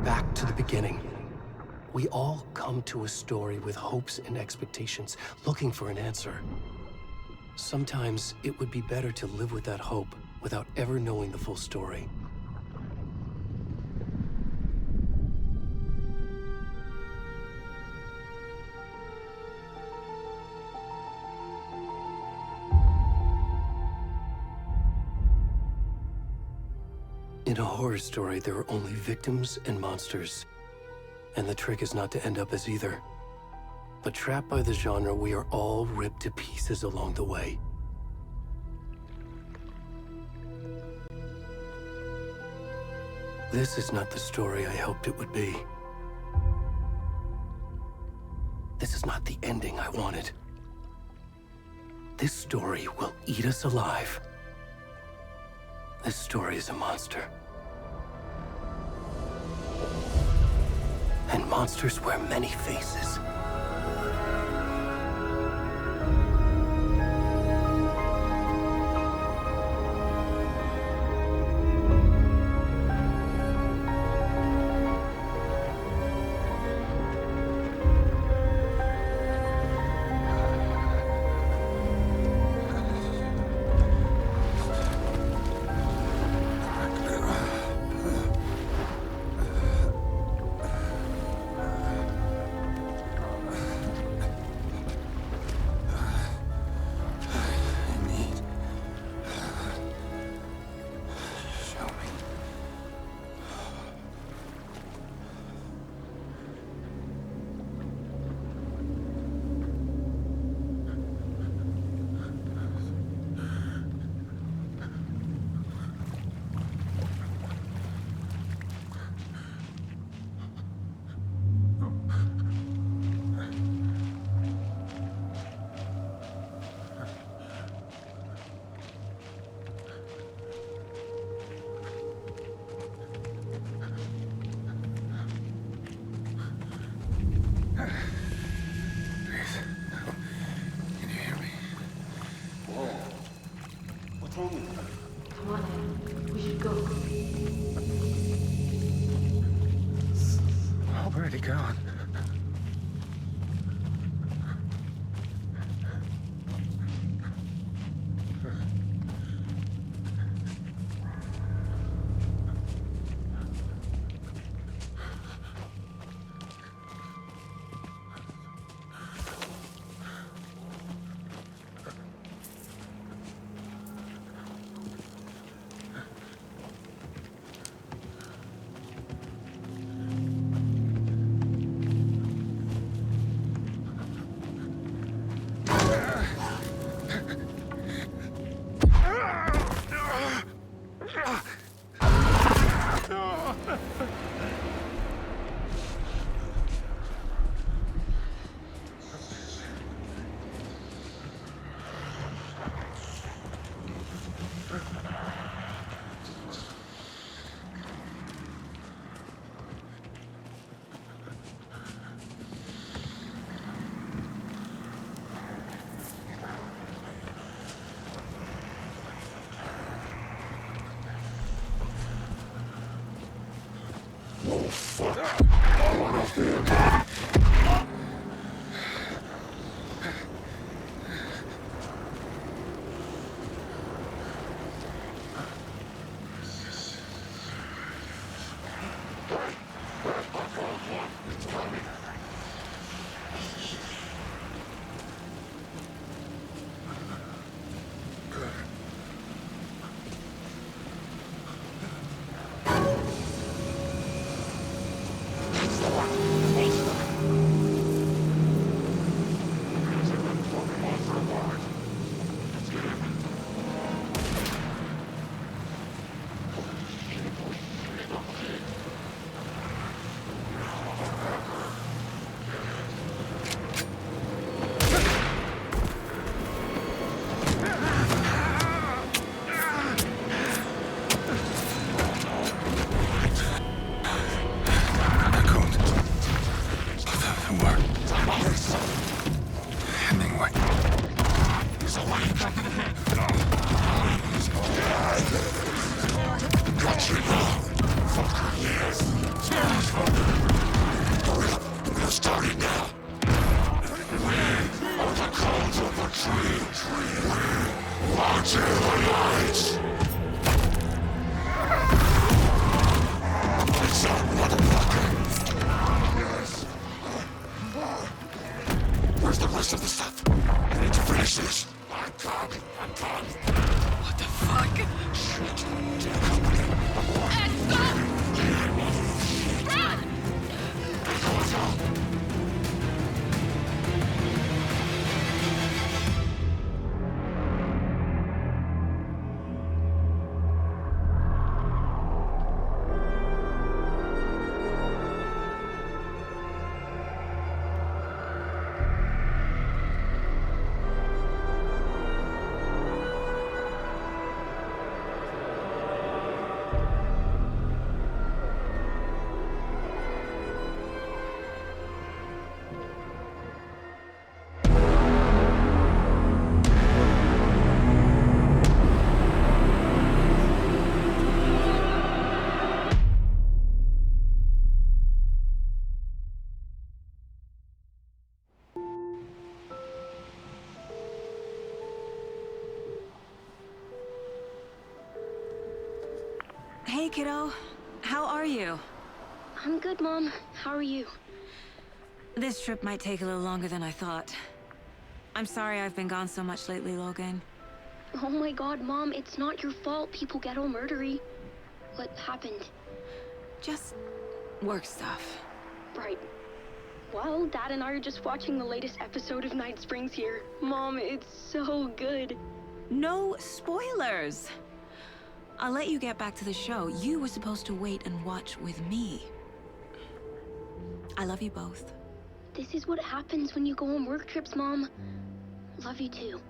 Back to the beginning. We all come to a story with hopes and expectations, looking for an answer. Sometimes it would be better to live with that hope without ever knowing the full story. In a horror story, there are only victims and monsters. And the trick is not to end up as either. But trapped by the genre, we are all ripped to pieces along the way. This is not the story I hoped it would be. This is not the ending I wanted. This story will eat us alive. This story is a monster. And monsters wear many faces. What's wrong with you? Come on in. We should go. Already gone. Starting now. On the cones of a tree. Watch the lights. Lights out, motherfucker. Yes. Where's the rest of the stuff? I need to finish this. I'm coming. What the fuck? Shit. To the company. And go! Run! Hey, kiddo. How are you? I'm good, Mom. How are you? This trip might take a little longer than I thought. I'm sorry I've been gone so much lately, Logan. Oh my god, Mom, it's not your fault people get all murdery. What happened? Just work stuff. Right. Well, Dad and I are just watching the latest episode of Night Springs here. Mom, it's so good. No spoilers! I'll let you get back to the show. You were supposed to wait and watch with me. I love you both. This is what happens when you go on work trips, Mom. Love you too.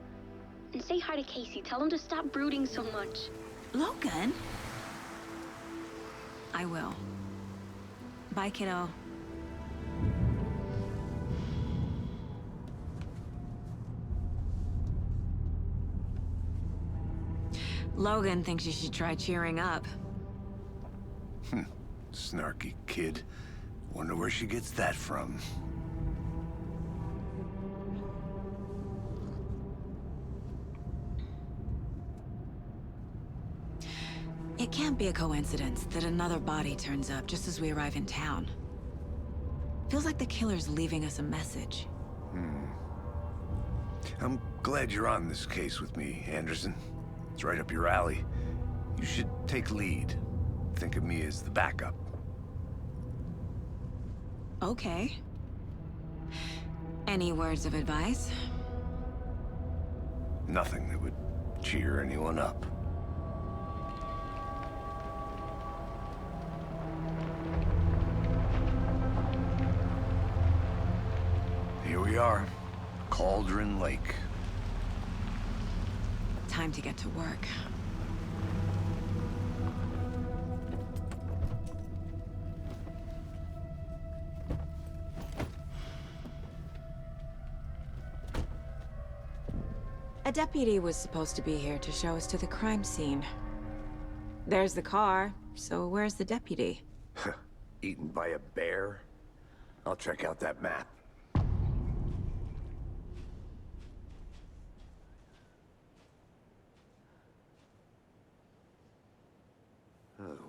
And say hi to Casey. Tell him to stop brooding so much. Logan? I will. Bye, kiddo. Logan thinks you should try cheering up. Snarky kid. Wonder where she gets that from. It can't be a coincidence that another body turns up just as we arrive in town. Feels like the killer's leaving us a message. I'm glad you're on this case with me, Anderson. It's right up your alley. You should take lead. Think of me as the backup. Okay. Any words of advice? Nothing that would cheer anyone up. Here we are. Cauldron Lake. Time to get to work. A deputy was supposed to be here to show us to the crime scene. There's the car, so where's the deputy? Eaten by a bear? I'll check out that map.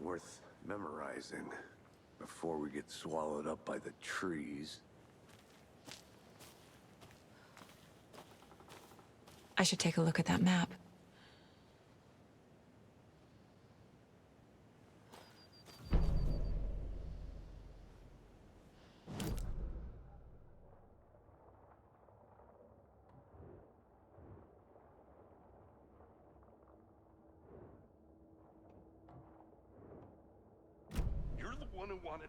Worth memorizing before we get swallowed up by the trees. I should take a look at that map.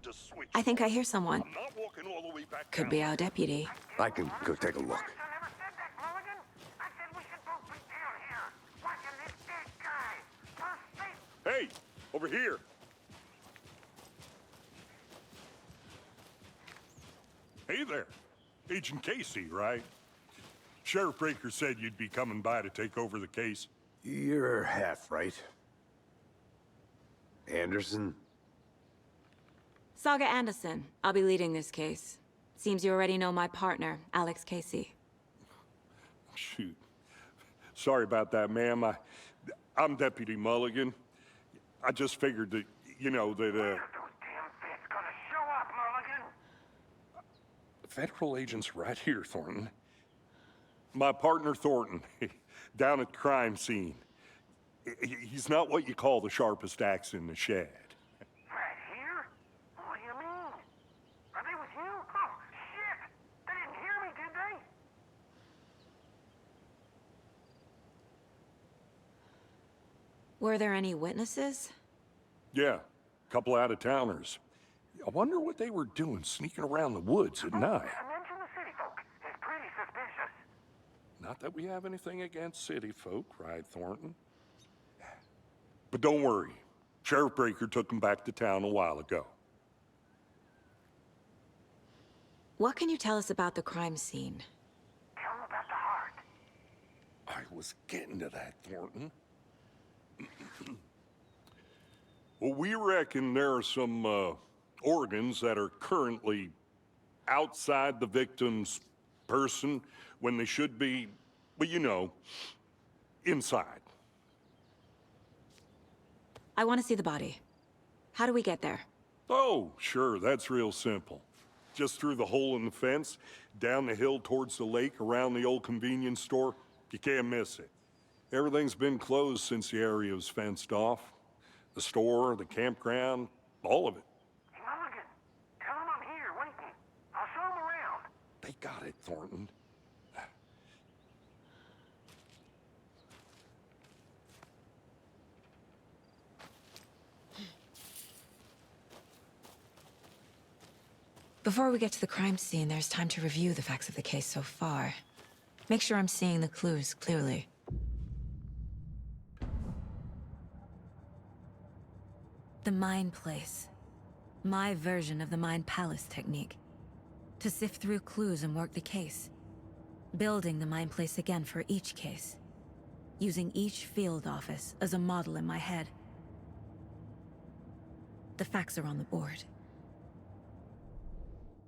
To switch. I think I hear someone. I'm not walking all the way back Could down. be our deputy. I can go take a look. Hey, over here. Hey there. Agent Casey, right? Sheriff Breaker said you'd be coming by to take over the case. You're half right. Anderson? Saga Anderson. I'll be leading this case. Seems you already know my partner, Alex Casey. Shoot. Sorry about that, ma'am. I'm Deputy Mulligan. I just figured that, you know, that, Those damn fists gonna show up, Mulligan. Federal agent's right here, Thornton. My partner, Thornton, down at the crime scene. He's not what you call the sharpest axe in the shed. Right here? What do you mean? Are they with you? Oh, shit! They didn't hear me, did they? Were there any witnesses? Yeah, a couple out-of-towners. I wonder what they were doing sneaking around the woods at night. Mention the city folk. It's pretty suspicious. Not that we have anything against city folk, right, Thornton? But don't worry. Sheriff Breaker took them back to town a while ago. What can you tell us about the crime scene? Tell them about the heart. I was getting to that, Thornton. Well, we reckon there are some organs that are currently outside the victim's person when they should be, well, you know, inside. I want to see the body. How do we get there? Oh, sure, that's real simple. Just through the hole in the fence, down the hill towards the lake, around the old convenience store. You can't miss it. Everything's been closed since the area was fenced off. The store, the campground, all of it. Hey, Mulligan, tell them I'm here, waiting. I'll show them around. They got it, Thornton. Before we get to the crime scene, there's time to review the facts of the case so far. Make sure I'm seeing the clues clearly. The Mind Place. My version of the Mind Palace technique. To sift through clues and work the case. Building the Mind Place again for each case. Using each field office as a model in my head. The facts are on the board.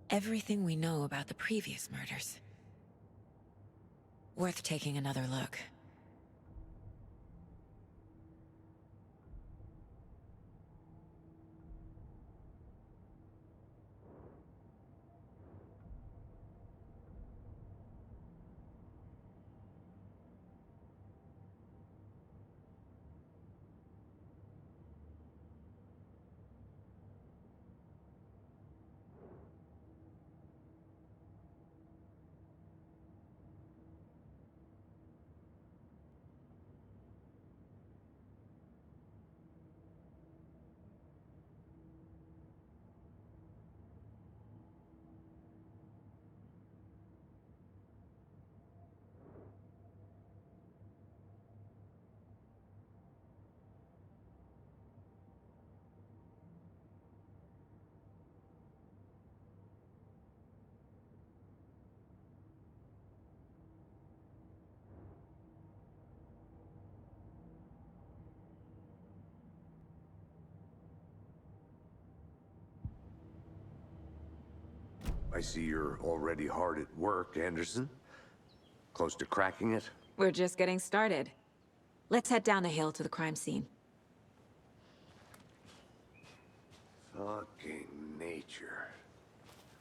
Everything we know about the previous murders. Worth taking another look. I see you're already hard at work, Anderson. Close to cracking it? We're just getting started. Let's head down the hill to the crime scene. Fucking nature.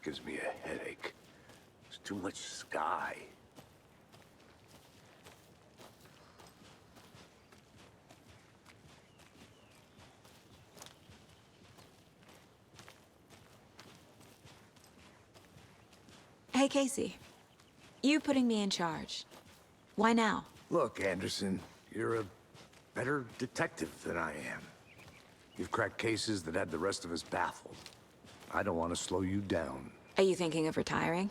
Gives me a headache. There's too much sky. Hey, Casey. You putting me in charge. Why now? Look, Anderson, you're a better detective than I am. You've cracked cases that had the rest of us baffled. I don't want to slow you down. Are you thinking of retiring?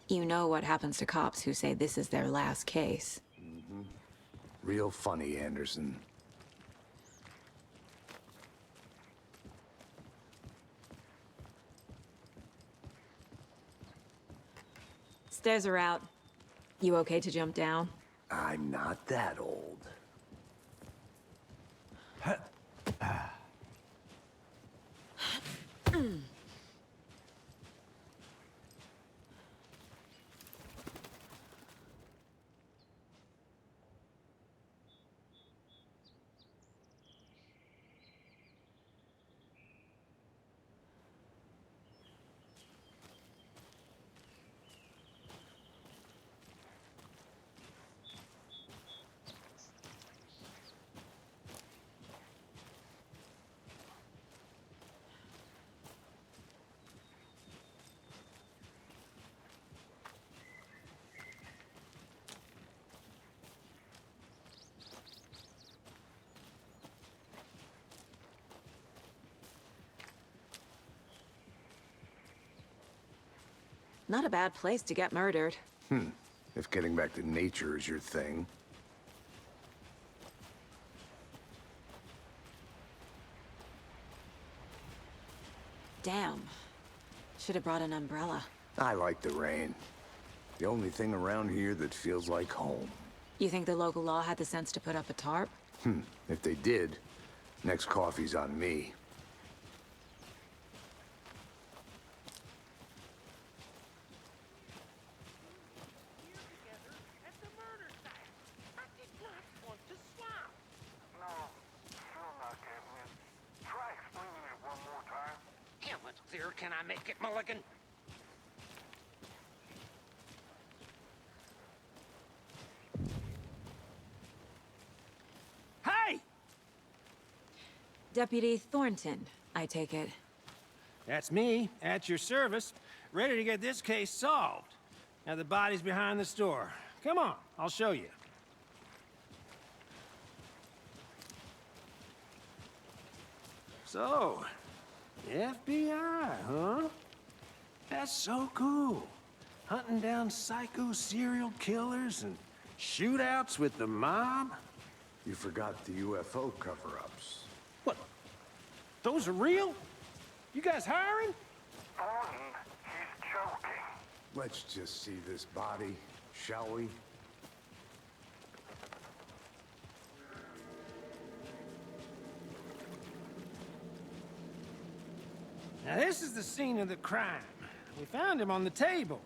You know what happens to cops who say this is their last case. Real funny, Anderson. Stairs are out. You okay to jump down? I'm not that old. Not a bad place to get murdered. If getting back to nature is your thing. Damn. Should have brought an umbrella. I like the rain. The only thing around here that feels like home. You think the local law had the sense to put up a tarp? If they did, next coffee's on me. No, still not getting it. Try explaining it one more time. How much clearer can I make it, Mulligan? Hey! Deputy Thornton, I take it. That's me, at your service, ready to get this case solved. Now the body's behind the store. Come on, I'll show you. So, FBI, huh? That's so cool. Hunting down psycho serial killers and shootouts with the mob? You forgot the UFO cover-ups. What? Those are real? You guys hiring? Thornton, he's joking. Let's just see this body, shall we? Now this is the scene of the crime. We found him on the table.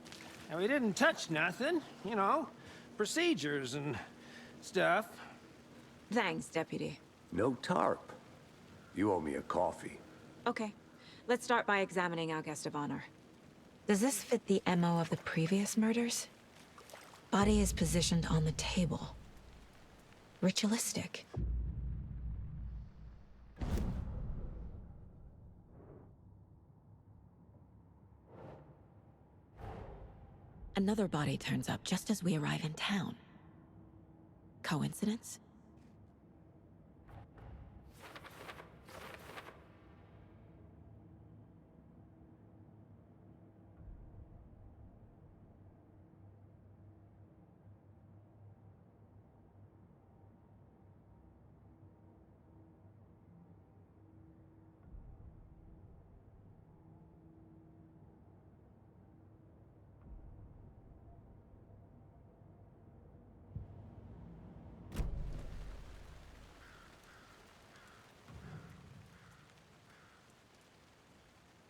Now we didn't touch nothing, you know, procedures and stuff. Thanks, Deputy. No tarp. You owe me a coffee. Okay, let's start by examining our guest of honor. Does this fit the MO of the previous murders? Body is positioned on the table. Ritualistic. Another body turns up just as we arrive in town. Coincidence?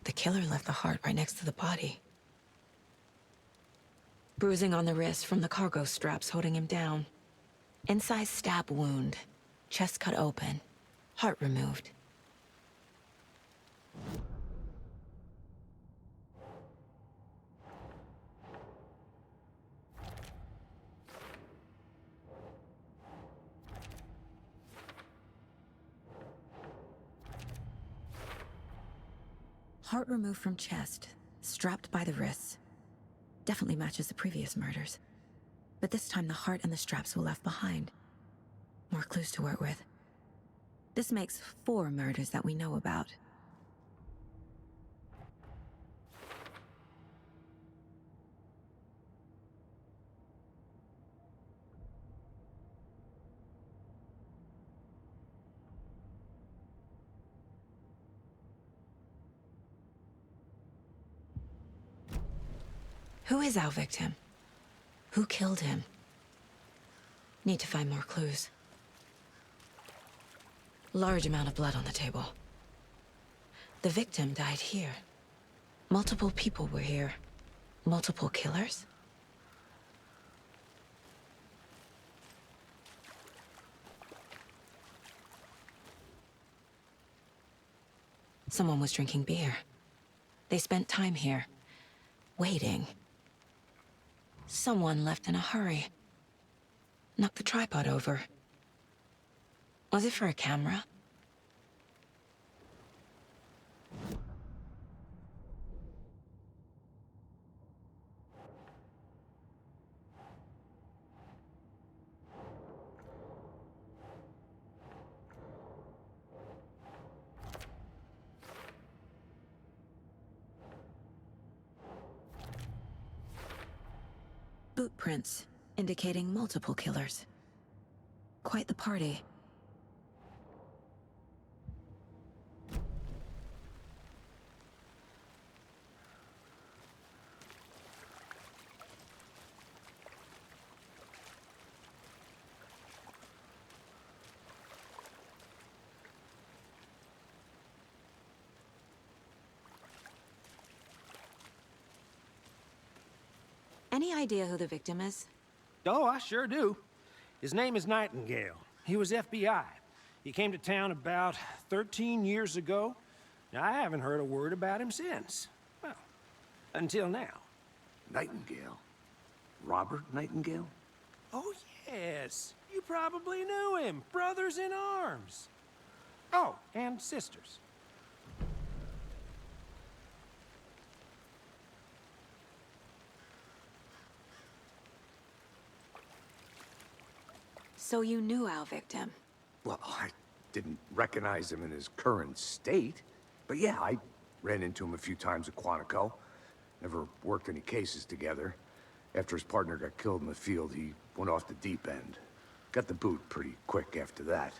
The killer left the heart right next to the body. Bruising on the wrist from the cargo straps holding him down. Incised stab wound. Chest cut open. Heart removed. Heart removed from chest, strapped by the wrists. Definitely matches the previous murders. But this time the heart and the straps were left behind. More clues to work with. This makes 4 murders that we know about. Who is our victim? Who killed him? Need to find more clues. Large amount of blood on the table. The victim died here. Multiple people were here. Multiple killers? Someone was drinking beer. They spent time here, waiting. Someone left in a hurry. Knocked the tripod over. Was it for a camera? fingerprints, indicating multiple killers. Quite the party. Any idea who the victim is? Oh, I sure do. His name is Nightingale. He was FBI. He came to town about 13 years ago. Now, I haven't heard a word about him since. Well, until now. Nightingale? Robert Nightingale? Oh, yes. You probably knew him. Brothers in arms. Oh, and sisters. So you knew our victim? Well, I didn't recognize him in his current state. But yeah, I ran into him a few times at Quantico. Never worked any cases together. After his partner got killed in the field, he went off the deep end. Got the boot pretty quick after that.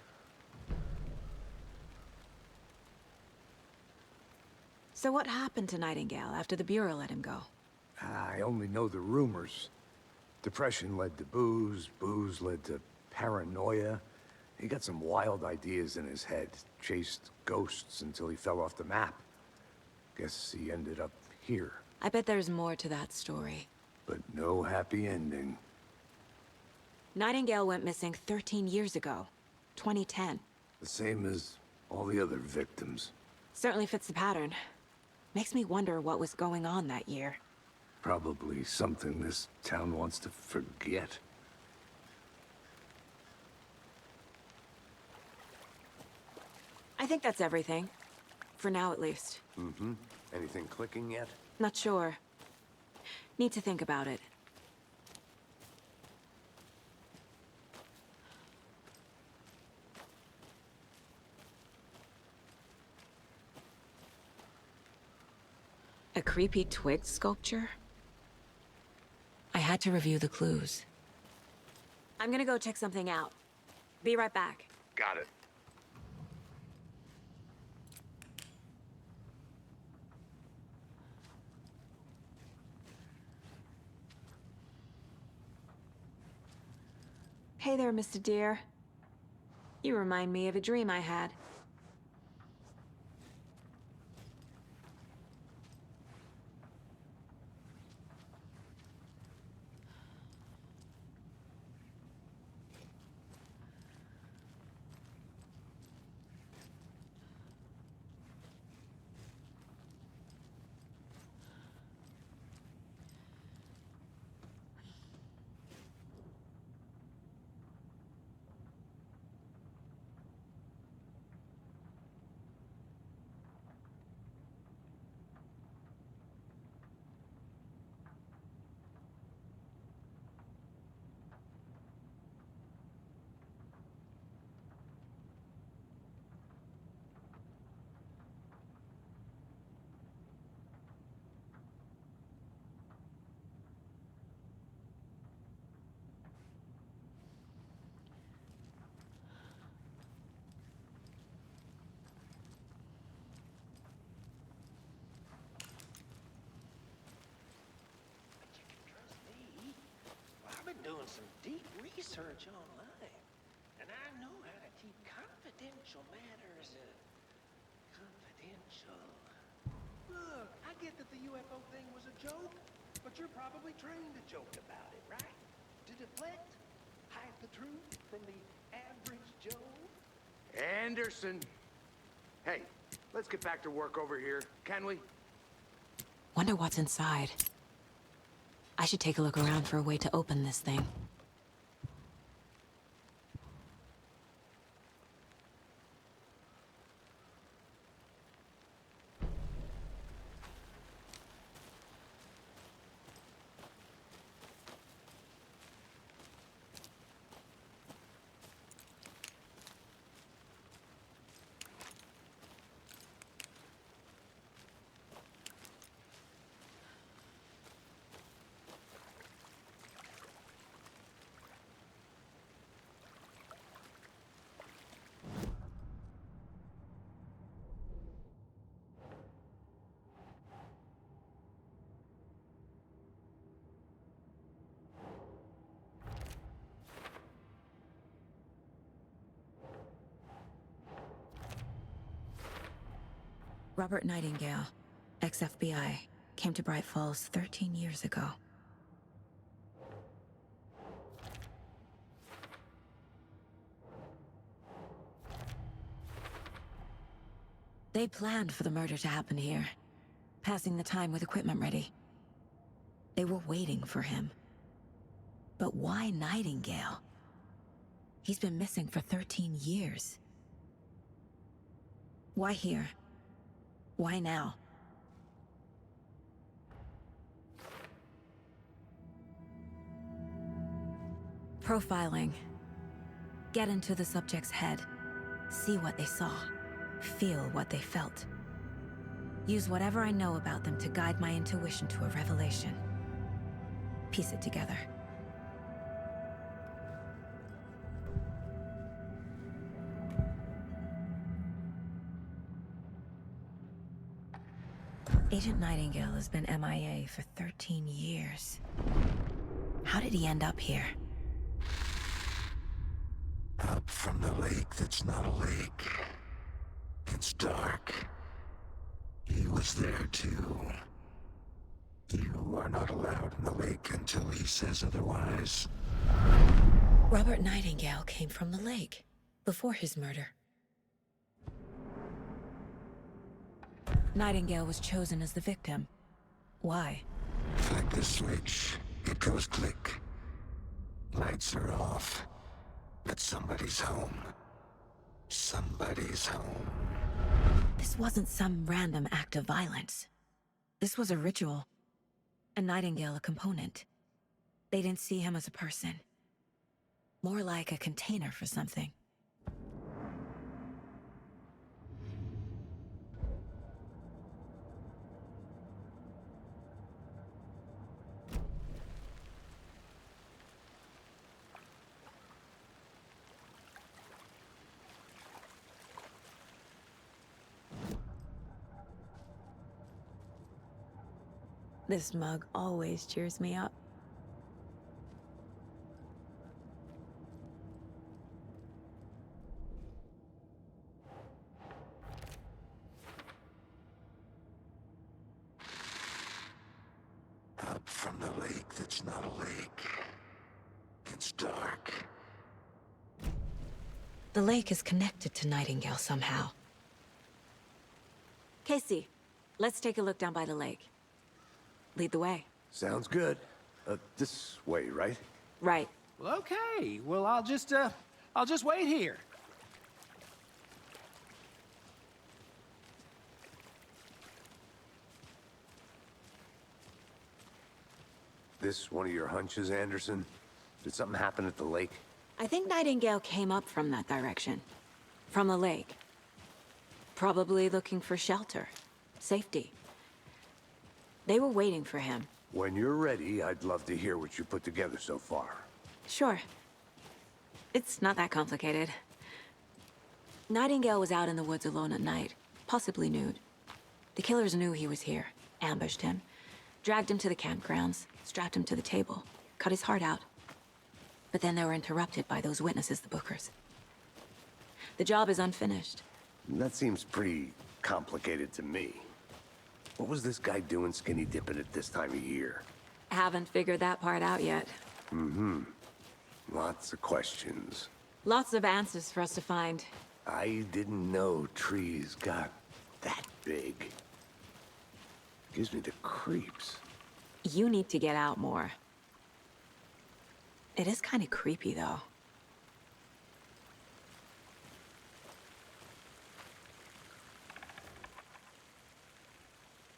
So what happened to Nightingale after the Bureau let him go? I only know the rumors. Depression led to booze, booze led to paranoia. He got some wild ideas in his head, chased ghosts until he fell off the map. Guess he ended up here. I bet there's more to that story. But no happy ending. Nightingale went missing 13 years ago, 2010. The same as all the other victims. Certainly fits the pattern. Makes me wonder what was going on that year. Probably something this town wants to forget. I think that's everything. For now, at least. Mm-hmm. Anything clicking yet? Not sure. Need to think about it. A creepy twig sculpture? I had to review the clues. I'm gonna go check something out. Be right back. Got it. Hey there, Mr. Deer. You remind me of a dream I had. I've been doing some deep research online, and I know how to keep confidential matters confidential. Look, I get that the UFO thing was a joke, but you're probably trained to joke about it, right? To deflect, hide the truth from the average Joe. Anderson! Hey, let's get back to work over here, can we? Wonder what's inside. I should take a look around for a way to open this thing. Robert Nightingale, ex-FBI, came to Bright Falls 13 years ago. They planned for the murder to happen here, passing the time with equipment ready. They were waiting for him. But why Nightingale? He's been missing for 13 years. Why here? Why now? Profiling. Get into the subject's head. See what they saw. Feel what they felt. Use whatever I know about them to guide my intuition to a revelation. Piece it together. Agent Nightingale has been MIA for 13 years. How did he end up here? Up from the lake that's not a lake. It's dark. He was there too. You are not allowed in the lake until he says otherwise. Robert Nightingale came from the lake, before his murder. Nightingale was chosen as the victim. Why? Flick the switch. It goes click. Lights are off. But somebody's home. Somebody's home. This wasn't some random act of violence. This was a ritual. And Nightingale a component. They didn't see him as a person. More like a container for something. This mug always cheers me up. Up from the lake that's not a lake. It's dark. The lake is connected to Nightingale somehow. Casey, let's take a look down by the lake. Lead the way. Sounds good. This way, right? Right. Well, okay. Well, I'll just wait here. This one of your hunches, Anderson? Did something happen at the lake? I think Nightingale came up from that direction. From the lake. Probably looking for shelter. Safety. They were waiting for him. When you're ready, I'd love to hear what you put together so far. Sure. It's not that complicated. Nightingale was out in the woods alone at night, possibly nude. The killers knew he was here, ambushed him, dragged him to the campgrounds, strapped him to the table, cut his heart out. But then they were interrupted by those witnesses, the Bookers. The job is unfinished. That seems pretty complicated to me. What was this guy doing skinny dipping at this time of year? Haven't figured that part out yet. Mm-hmm. Lots of questions. Lots of answers for us to find. I didn't know trees got that big. Gives me the creeps. You need to get out more. It is kind of creepy, though.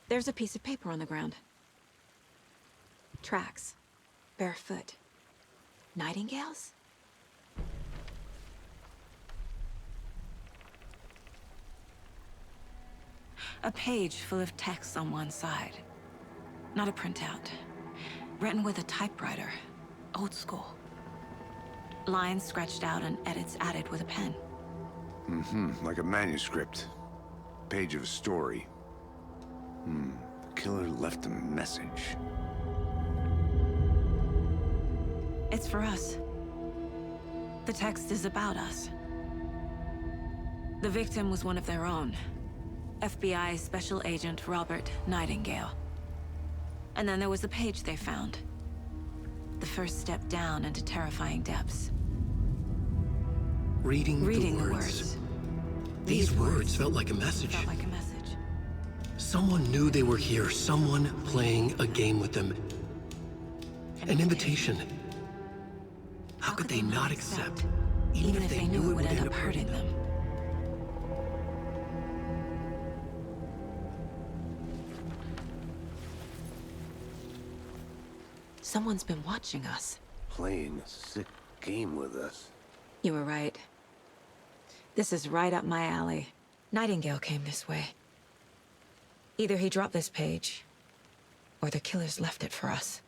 There's a piece of paper on the ground. Tracks. Barefoot. Nightingales? A page full of text on one side. Not a printout. Written with a typewriter. Old school. Lines scratched out and edits added with a pen. Mm-hmm, like a manuscript. Page of a story. The killer left a message. It's for us. The text is about us. The victim was one of their own. FBI Special Agent Robert Nightingale. And then there was the page they found. The first step down into terrifying depths. Reading the words. These words felt like a message. Someone knew they were here, someone playing a game with them. An invitation. How could they not accept, even if they knew it would end up hurting them? Someone's been watching us. Playing a sick game with us. You were right. This is right up my alley. Nightingale came this way. Either he dropped this page, or the killers left it for us.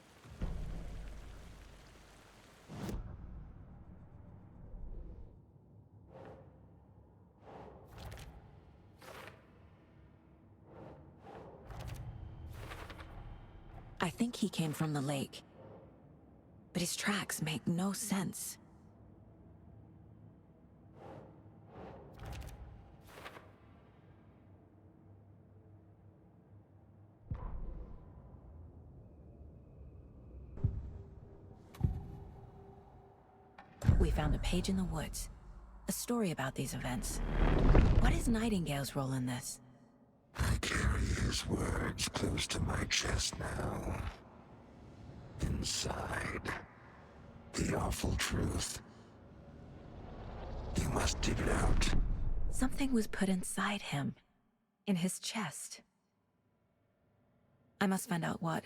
I think he came from the lake. But his tracks make no sense. We found a page in the woods. A story about these events. What is Nightingale's role in this? I carry his words close to my chest now. Inside, the awful truth. You must dig it out. Something was put inside him. In his chest. I must find out what.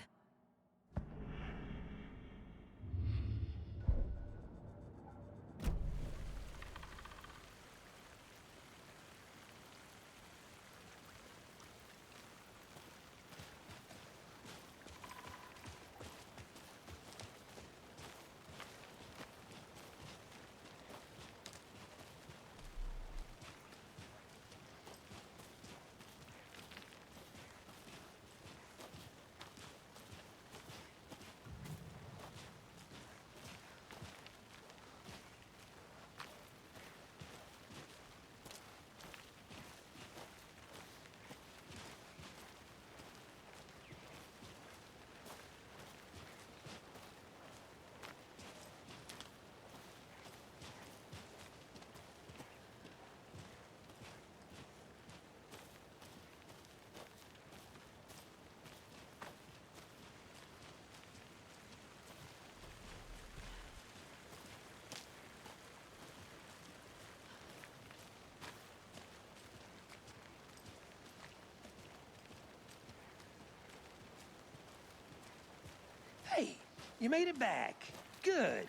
Hey, you made it back. Good.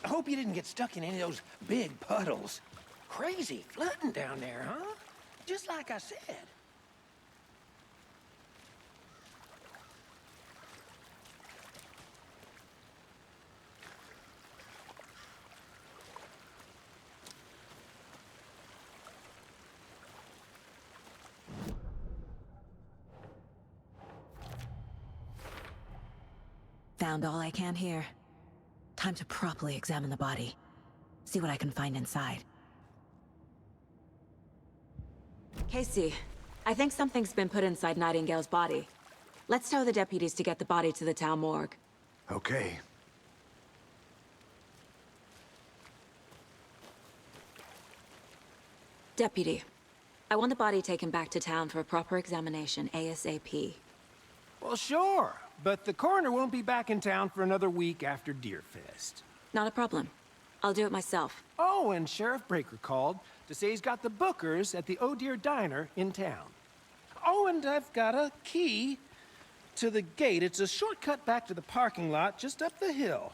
I hope you didn't get stuck in any of those big puddles. Crazy flooding down there, huh? Just like I said. Found all I can here. Time to properly examine the body. See what I can find inside. Casey, I think something's been put inside Nightingale's body. Let's tell the deputies to get the body to the town morgue. Okay. Deputy, I want the body taken back to town for a proper examination ASAP. Well, sure. But the coroner won't be back in town for another week after Deerfest. Not a problem. I'll do it myself. Oh, and Sheriff Breaker called to say he's got the Bookers at the Oh Dear Diner in town. Oh, and I've got a key to the gate. It's a shortcut back to the parking lot just up the hill.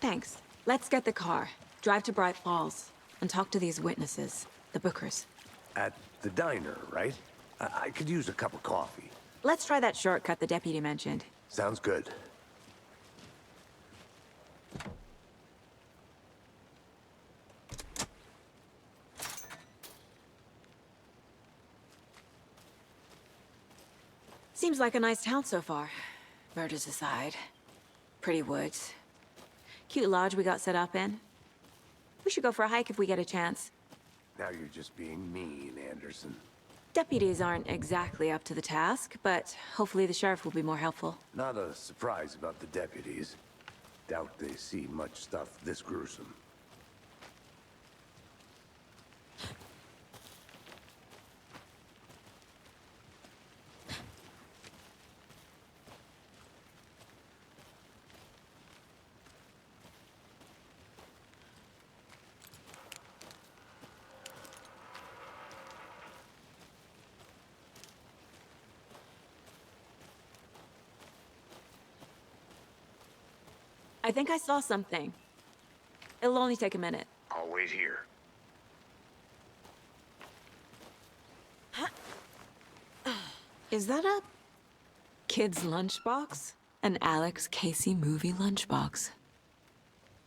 Thanks. Let's get the car. Drive to Bright Falls. And talk to these witnesses, the Bookers. At the diner, right? I could use a cup of coffee. Let's try that shortcut the deputy mentioned. Sounds good. Seems like a nice town so far. Murders aside. Pretty woods. Cute lodge we got set up in. We should go for a hike if we get a chance. Now you're just being mean, Anderson. Deputies aren't exactly up to the task, but hopefully the sheriff will be more helpful. Not a surprise about the deputies. Doubt they see much stuff this gruesome. I think I saw something. It'll only take a minute. I'll wait here. Is that a kid's lunchbox? An Alex Casey movie lunchbox.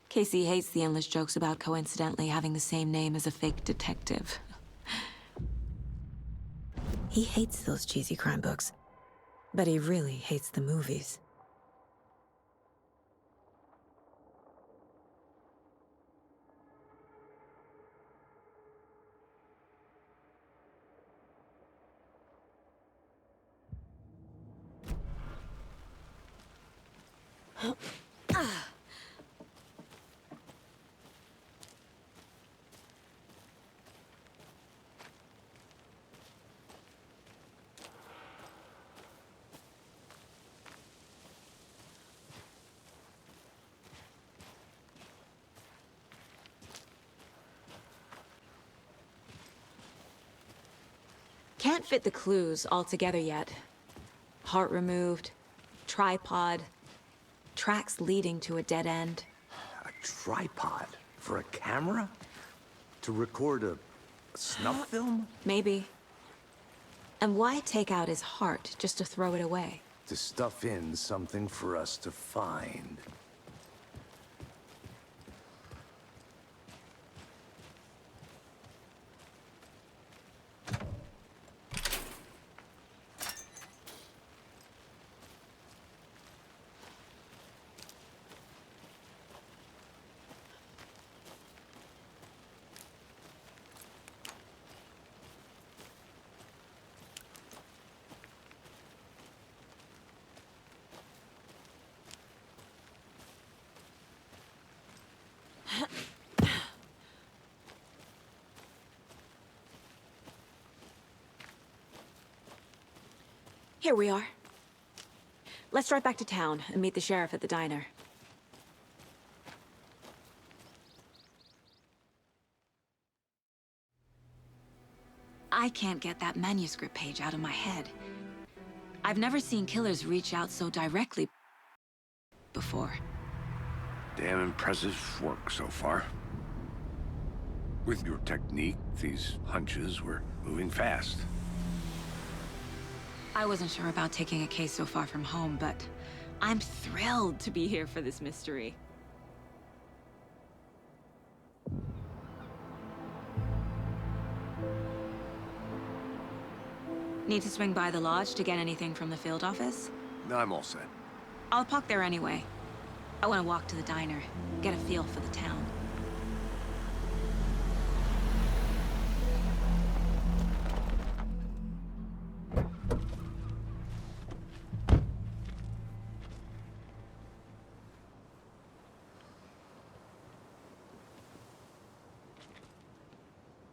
Casey hates the endless jokes about coincidentally having the same name as a fake detective. He hates those cheesy crime books, but he really hates the movies. Can't fit the clues all together yet. Heart removed, tripod, tracks leading to a dead end. A tripod? For a camera? To record a snuff film? Maybe. And why take out his heart just to throw it away? To stuff in something for us to find. Here we are. Let's drive back to town and meet the sheriff at the diner. I can't get that manuscript page out of my head. I've never seen killers reach out so directly before. Damn impressive work so far. With your technique, these hunches were moving fast. I wasn't sure about taking a case so far from home, but I'm thrilled to be here for this mystery. Need to swing by the lodge to get anything from the field office? I'm all set. I'll park there anyway. I want to walk to the diner, get a feel for the town.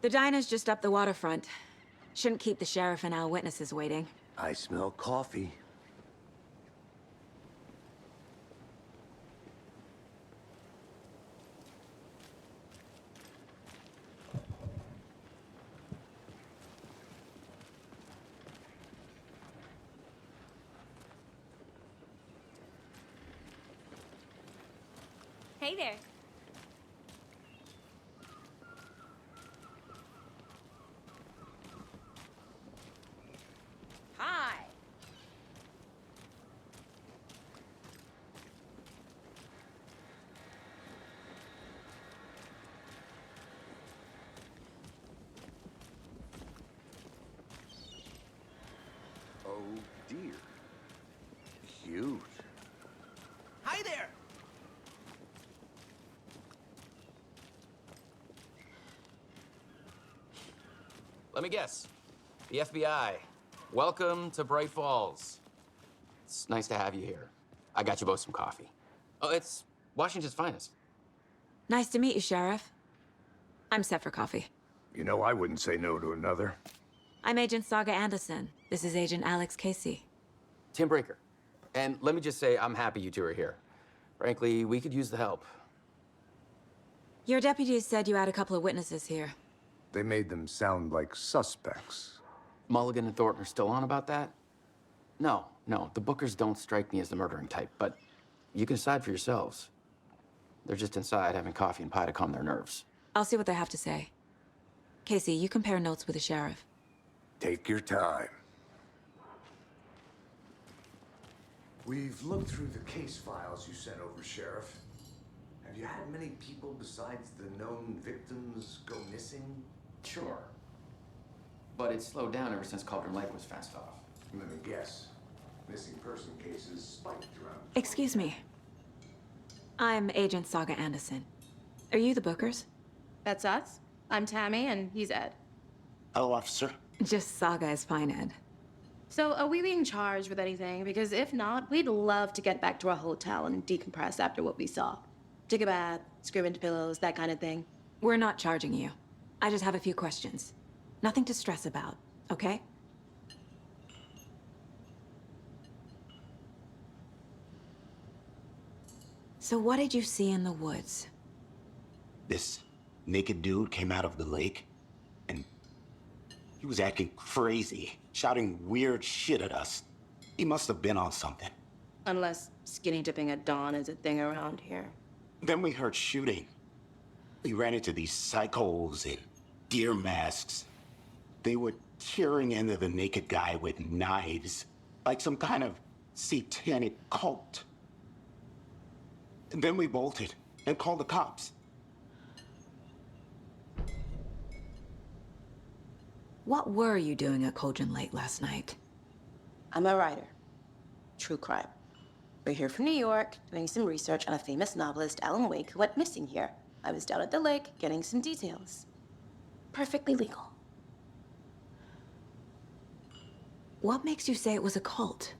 The diner's just up the waterfront. Shouldn't keep the sheriff and our witnesses waiting. I smell coffee. Hey there. Hi. Oh dear. Huge. Hi there! Let me guess. The FBI. Welcome to Bright Falls. It's nice to have you here. I got you both some coffee. Oh, it's Washington's finest. Nice to meet you, Sheriff. I'm set for coffee. You know, I wouldn't say no to another. I'm Agent Saga Anderson. This is Agent Alex Casey. Tim Breaker. And let me just say, I'm happy you two are here. Frankly, we could use the help. Your deputies said you had a couple of witnesses here. They made them sound like suspects. Mulligan and Thornton are still on about that? No, the Bookers don't strike me as the murdering type, but you can decide for yourselves. They're just inside having coffee and pie to calm their nerves. I'll see what they have to say. Casey, you compare notes with the sheriff. Take your time. We've looked through the case files you sent over, Sheriff. Have you had many people besides the known victims go missing? Sure. But it's slowed down ever since Cauldron Lake was fenced off. Let me guess. Missing person cases spiked around. Excuse me. I'm Agent Saga Anderson. Are you the Bookers? That's us. I'm Tammy, and he's Ed. Hello, officer. Just Saga is fine, Ed. So, are we being charged with anything? Because if not, we'd love to get back to our hotel and decompress after what we saw. Take a bath, scream into pillows, that kind of thing. We're not charging you. I just have a few questions. Nothing to stress about, okay? So what did you see in the woods? This naked dude came out of the lake, and he was acting crazy, shouting weird shit at us. He must have been on something. Unless skinny dipping at dawn is a thing around here. Then we heard shooting. We ran into these psychos in deer masks. They were tearing into the naked guy with knives, like some kind of satanic cult. And then we bolted and called the cops. What were you doing at Cauldron Lake last night? I'm a writer. True crime. We're here from New York, doing some research on a famous novelist, Alan Wake, who went missing here. I was down at the lake, getting some details. Perfectly legal. What makes you say it was a cult?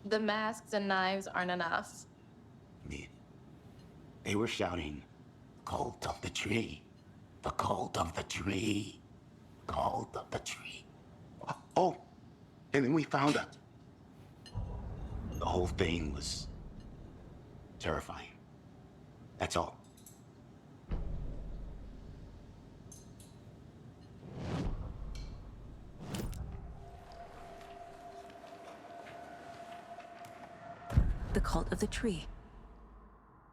The masks and knives aren't enough. They were shouting, "Cult of the tree, the cult of the tree, cult of the tree." Oh, and then we found out. The whole thing was terrifying. That's all. The cult of the tree.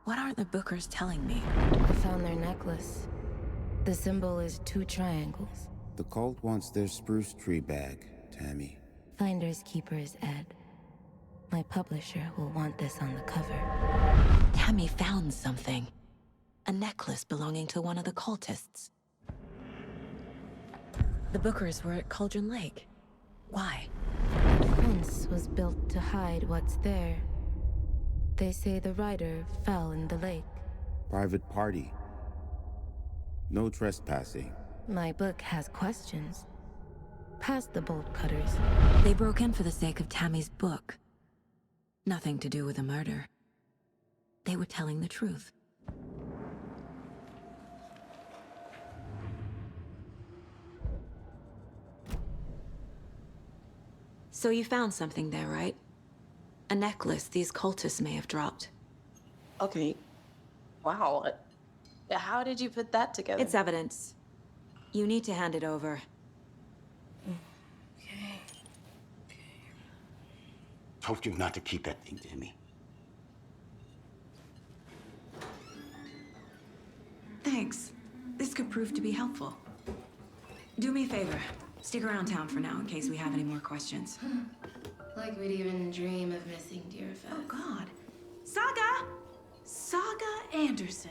What aren't the Bookers telling me? I found their necklace. The symbol is 2 triangles. The cult wants their spruce tree bag, Tammy. Finders keepers, Ed. My publisher will want this on the cover. Tammy found something. A necklace belonging to one of the cultists. The Bookers were at Cauldron Lake. Why? The fence was built to hide what's there. They say the writer fell in the lake. Private party. No trespassing. My book has questions. Past the bolt cutters. They broke in for the sake of Tammy's book. Nothing to do with a murder. They were telling the truth. So you found something there, right? A necklace these cultists may have dropped. Okay. Wow. How did you put that together? It's evidence. You need to hand it over. Okay. Told you not to keep that thing, Tammy. Thanks. This could prove to be helpful. Do me a favor. Stick around town for now in case we have any more questions. Like we'd even dream of missing dear Fez. Oh, God. Saga! Saga Anderson.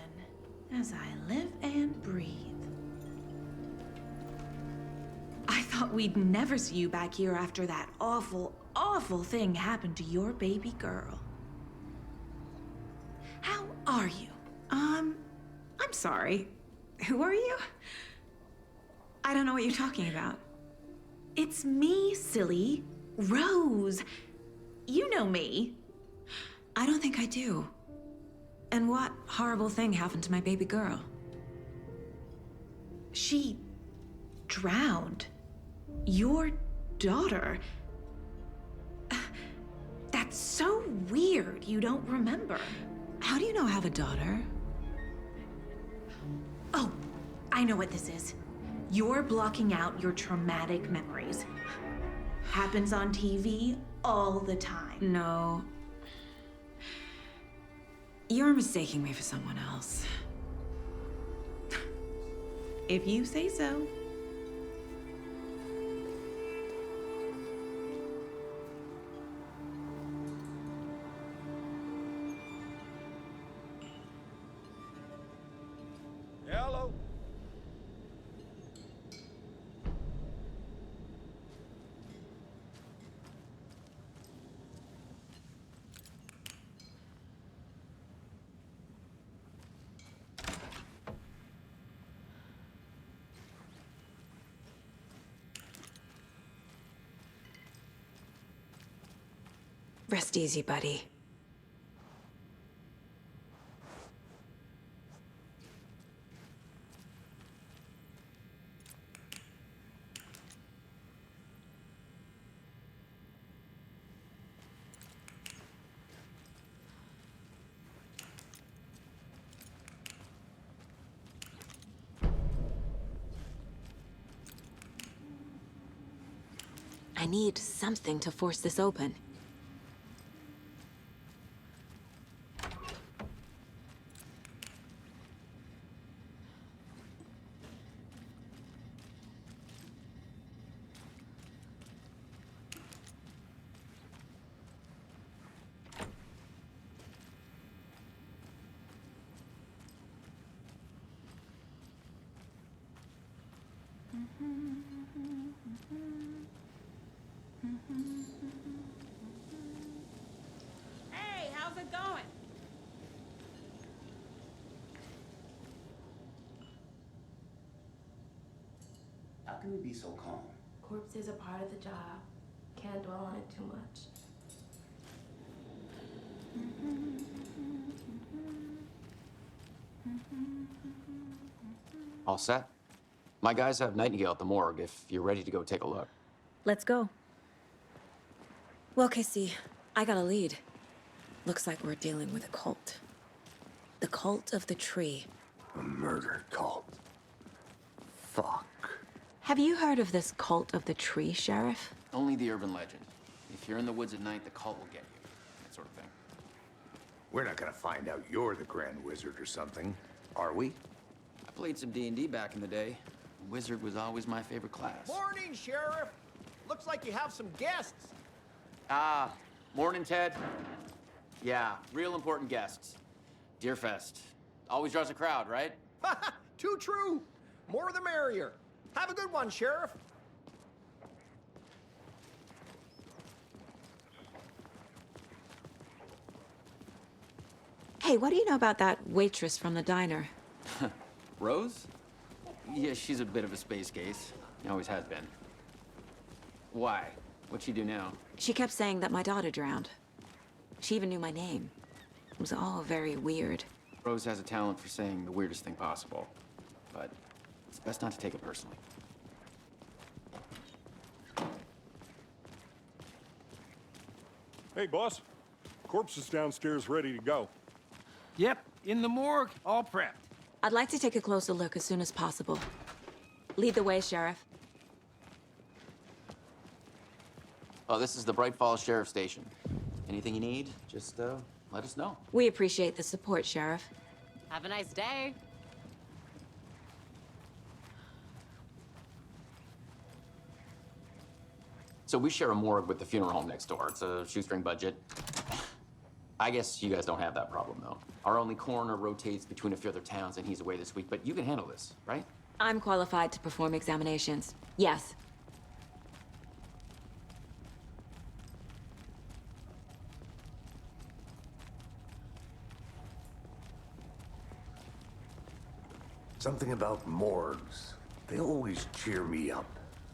As I live and breathe. I thought we'd never see you back here after that awful, awful thing happened to your baby girl. How are you? I'm sorry. Who are you? I don't know what you're talking about. It's me, silly. Rose. You know me. I don't think I do. And what horrible thing happened to my baby girl? She drowned. Your daughter. That's so weird you don't remember. How do you know I have a daughter? Oh, I know what this is. You're blocking out your traumatic memories. Happens on TV all the time. No. You're mistaking me for someone else. If you say so. Hello. Rest easy, buddy. I need something to force this open. Hey, how's it going? How can you be so calm? Corpses are part of the job. Can't dwell on it too much. All set? My guys have Nightingale at the morgue if you're ready to go take a look. Let's go. Well, Casey, I got a lead. Looks like we're dealing with a cult. The cult of the tree. A murder cult. Fuck. Have you heard of this cult of the tree, Sheriff? Only the urban legend. If you're in the woods at night, the cult will get you. That sort of thing. We're not gonna find out you're the Grand Wizard or something, are we? I played some D&D back in the day. Wizard was always my favorite class. Morning, Sheriff. Looks like you have some guests. Ah, morning, Ted. Yeah, real important guests. Deerfest. Always draws a crowd, right? Too true. More the merrier. Have a good one, Sheriff. Hey, what do you know about that waitress from the diner? Rose? Yeah, she's a bit of a space case. Always has been. Why? What'd she do now? She kept saying that my daughter drowned. She even knew my name. It was all very weird. Rose has a talent for saying the weirdest thing possible. But it's best not to take it personally. Hey, boss. Corpse is downstairs ready to go. Yep, in the morgue, all prepped. I'd like to take a closer look as soon as possible. Lead the way, Sheriff. Oh, this is the Bright Falls Sheriff Station. Anything you need, just let us know. We appreciate the support, Sheriff. Have a nice day. So we share a morgue with the funeral home next door. It's a shoestring budget. I guess you guys don't have that problem, though. Our only coroner rotates between a few other towns, and he's away this week, but you can handle this, right? I'm qualified to perform examinations. Yes. Something about morgues. They always cheer me up.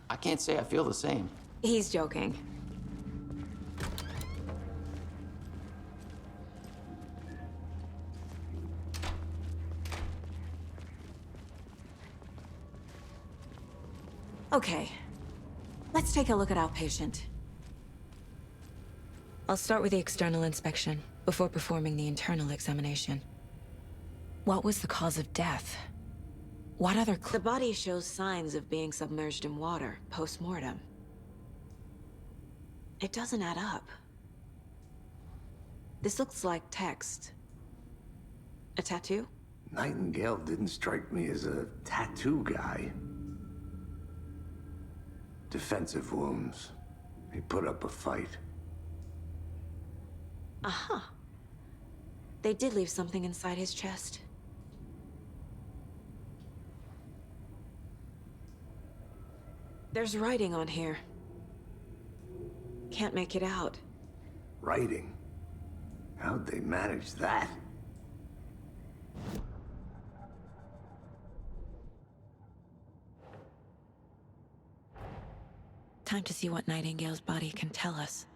I can't say I feel the same. He's joking. Okay, let's take a look at our patient. I'll start with the external inspection before performing the internal examination. What was the cause of death? What other The body shows signs of being submerged in water post-mortem. It doesn't add up. This looks like text. A tattoo? Nightingale didn't strike me as a tattoo guy. Defensive wounds. He put up a fight. Uh-huh. They did leave something inside his chest. There's writing on here. Can't make it out. Writing? How'd they manage that? Time to see what Nightingale's body can tell us.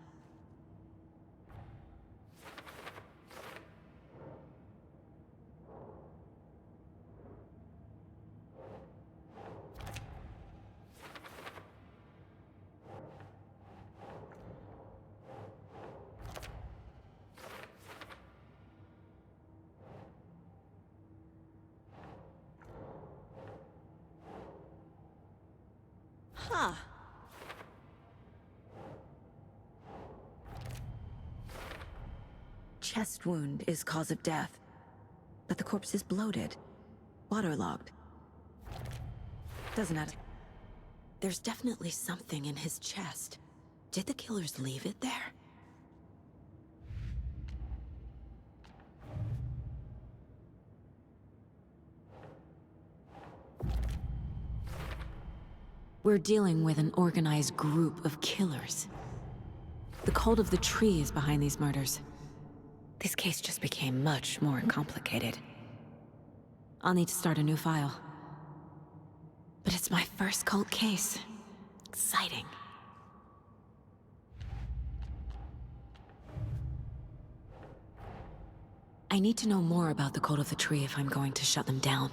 Huh. Chest wound is cause of death, but the corpse is bloated, waterlogged. Doesn't matter. There's definitely something in his chest. Did the killers leave it there? We're dealing with an organized group of killers. The cult of the tree is behind these murders. This case just became much more complicated. I'll need to start a new file. But it's my first cult case. Exciting. I need to know more about the cult of the tree if I'm going to shut them down.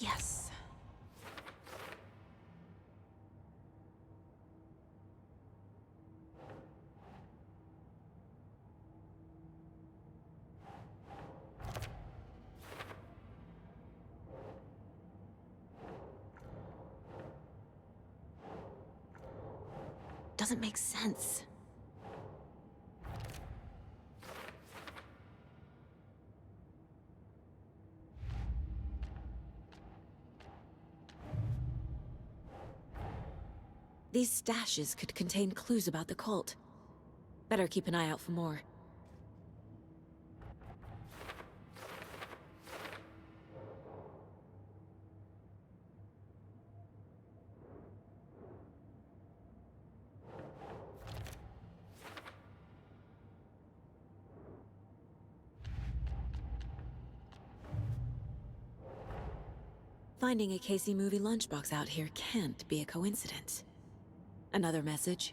Yes. Doesn't make sense. These stashes could contain clues about the cult. Better keep an eye out for more. Finding a Casey movie lunchbox out here can't be a coincidence. Another message?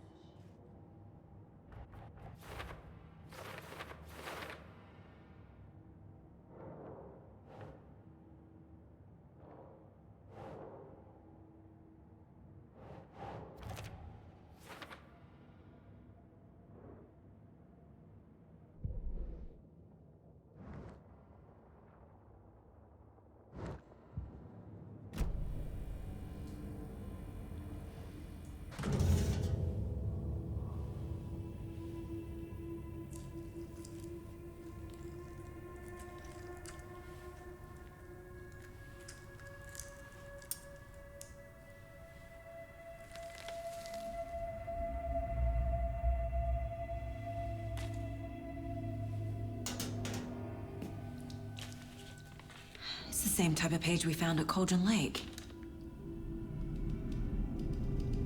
It's the same type of page we found at Cauldron Lake.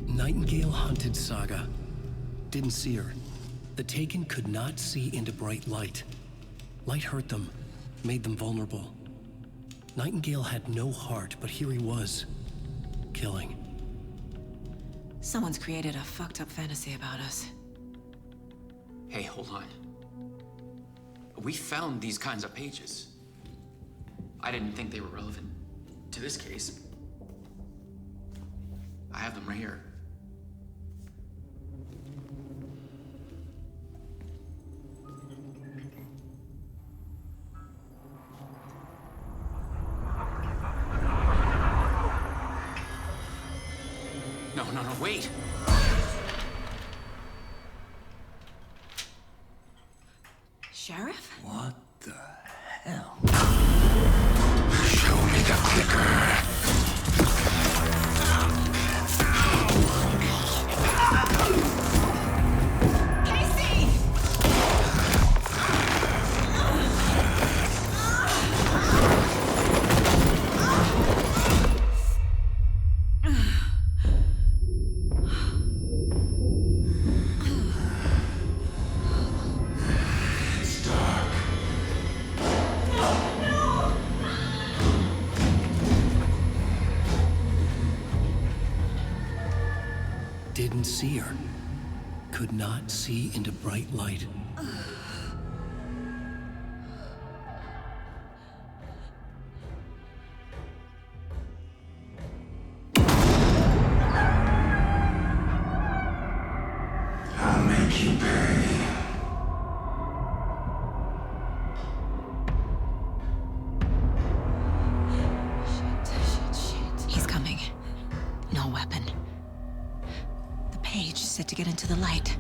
Nightingale hunted Saga. Didn't see her. The Taken could not see into bright light. Light hurt them, made them vulnerable. Nightingale had no heart, but here he was, killing. Someone's created a fucked up fantasy about us. Hey, hold on. We found these kinds of pages. I didn't think they were relevant to this case. I have them right here. No, wait! Sheriff? What the hell? Show me the clicker. Didn't see her. Could not see into bright light. I'll make you pay. Shit. He's coming. No weapon. The page said to get into the light.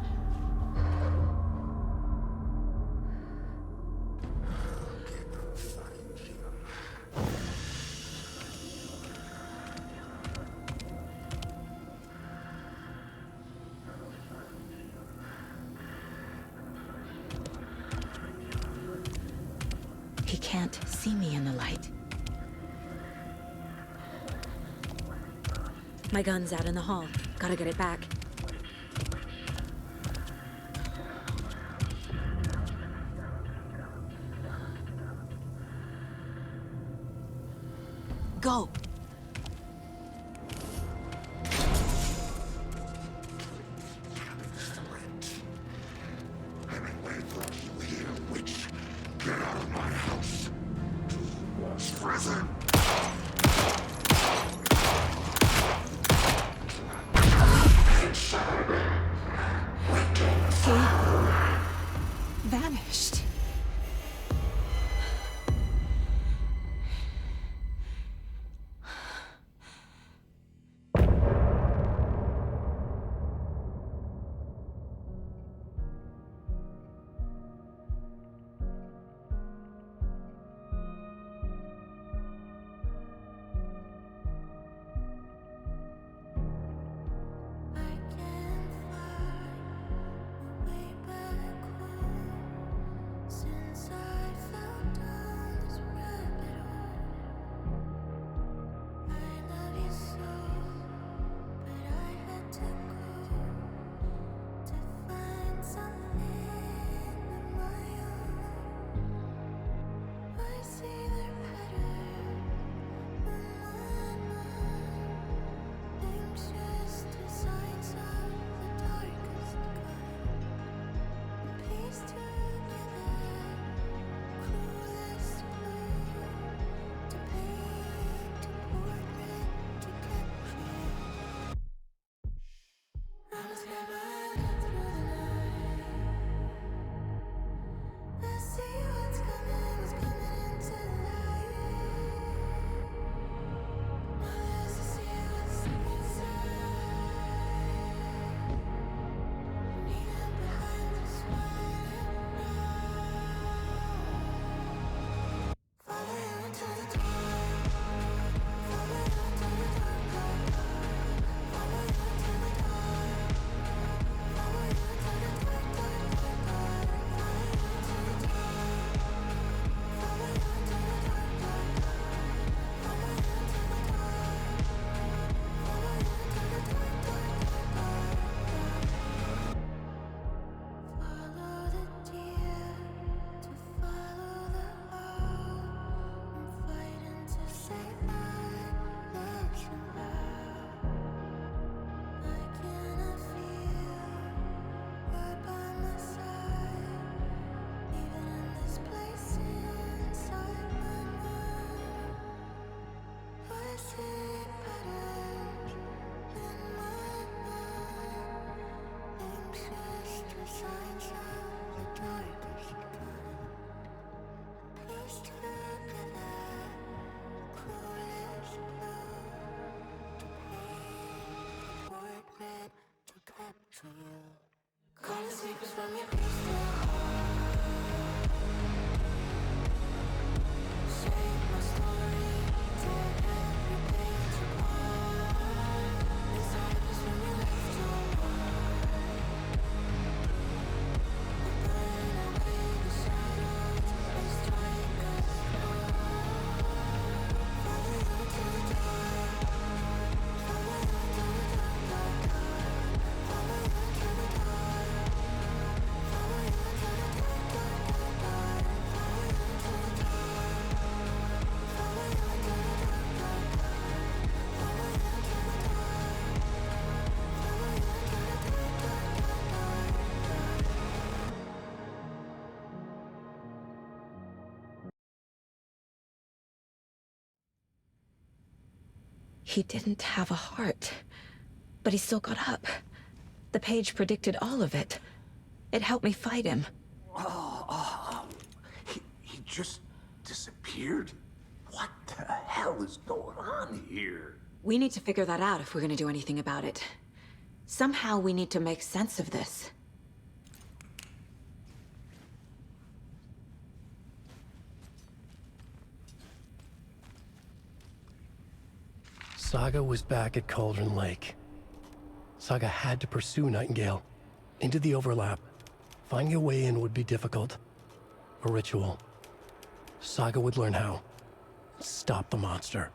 He can't see me in the light. My gun's out in the hall. Gotta get it back. Go! Hemingway brought you here, witch. Get out of my house. Prison. He vanished. He didn't have a heart, but he still got up. The page predicted all of it. It helped me fight him. He just disappeared? What the hell is going on here? We need to figure that out if we're gonna do anything about it. Somehow we need to make sense of this. Saga was back at Cauldron Lake. Saga had to pursue Nightingale into the overlap. Finding a way in would be difficult. A ritual. Saga would learn how. Stop the monster.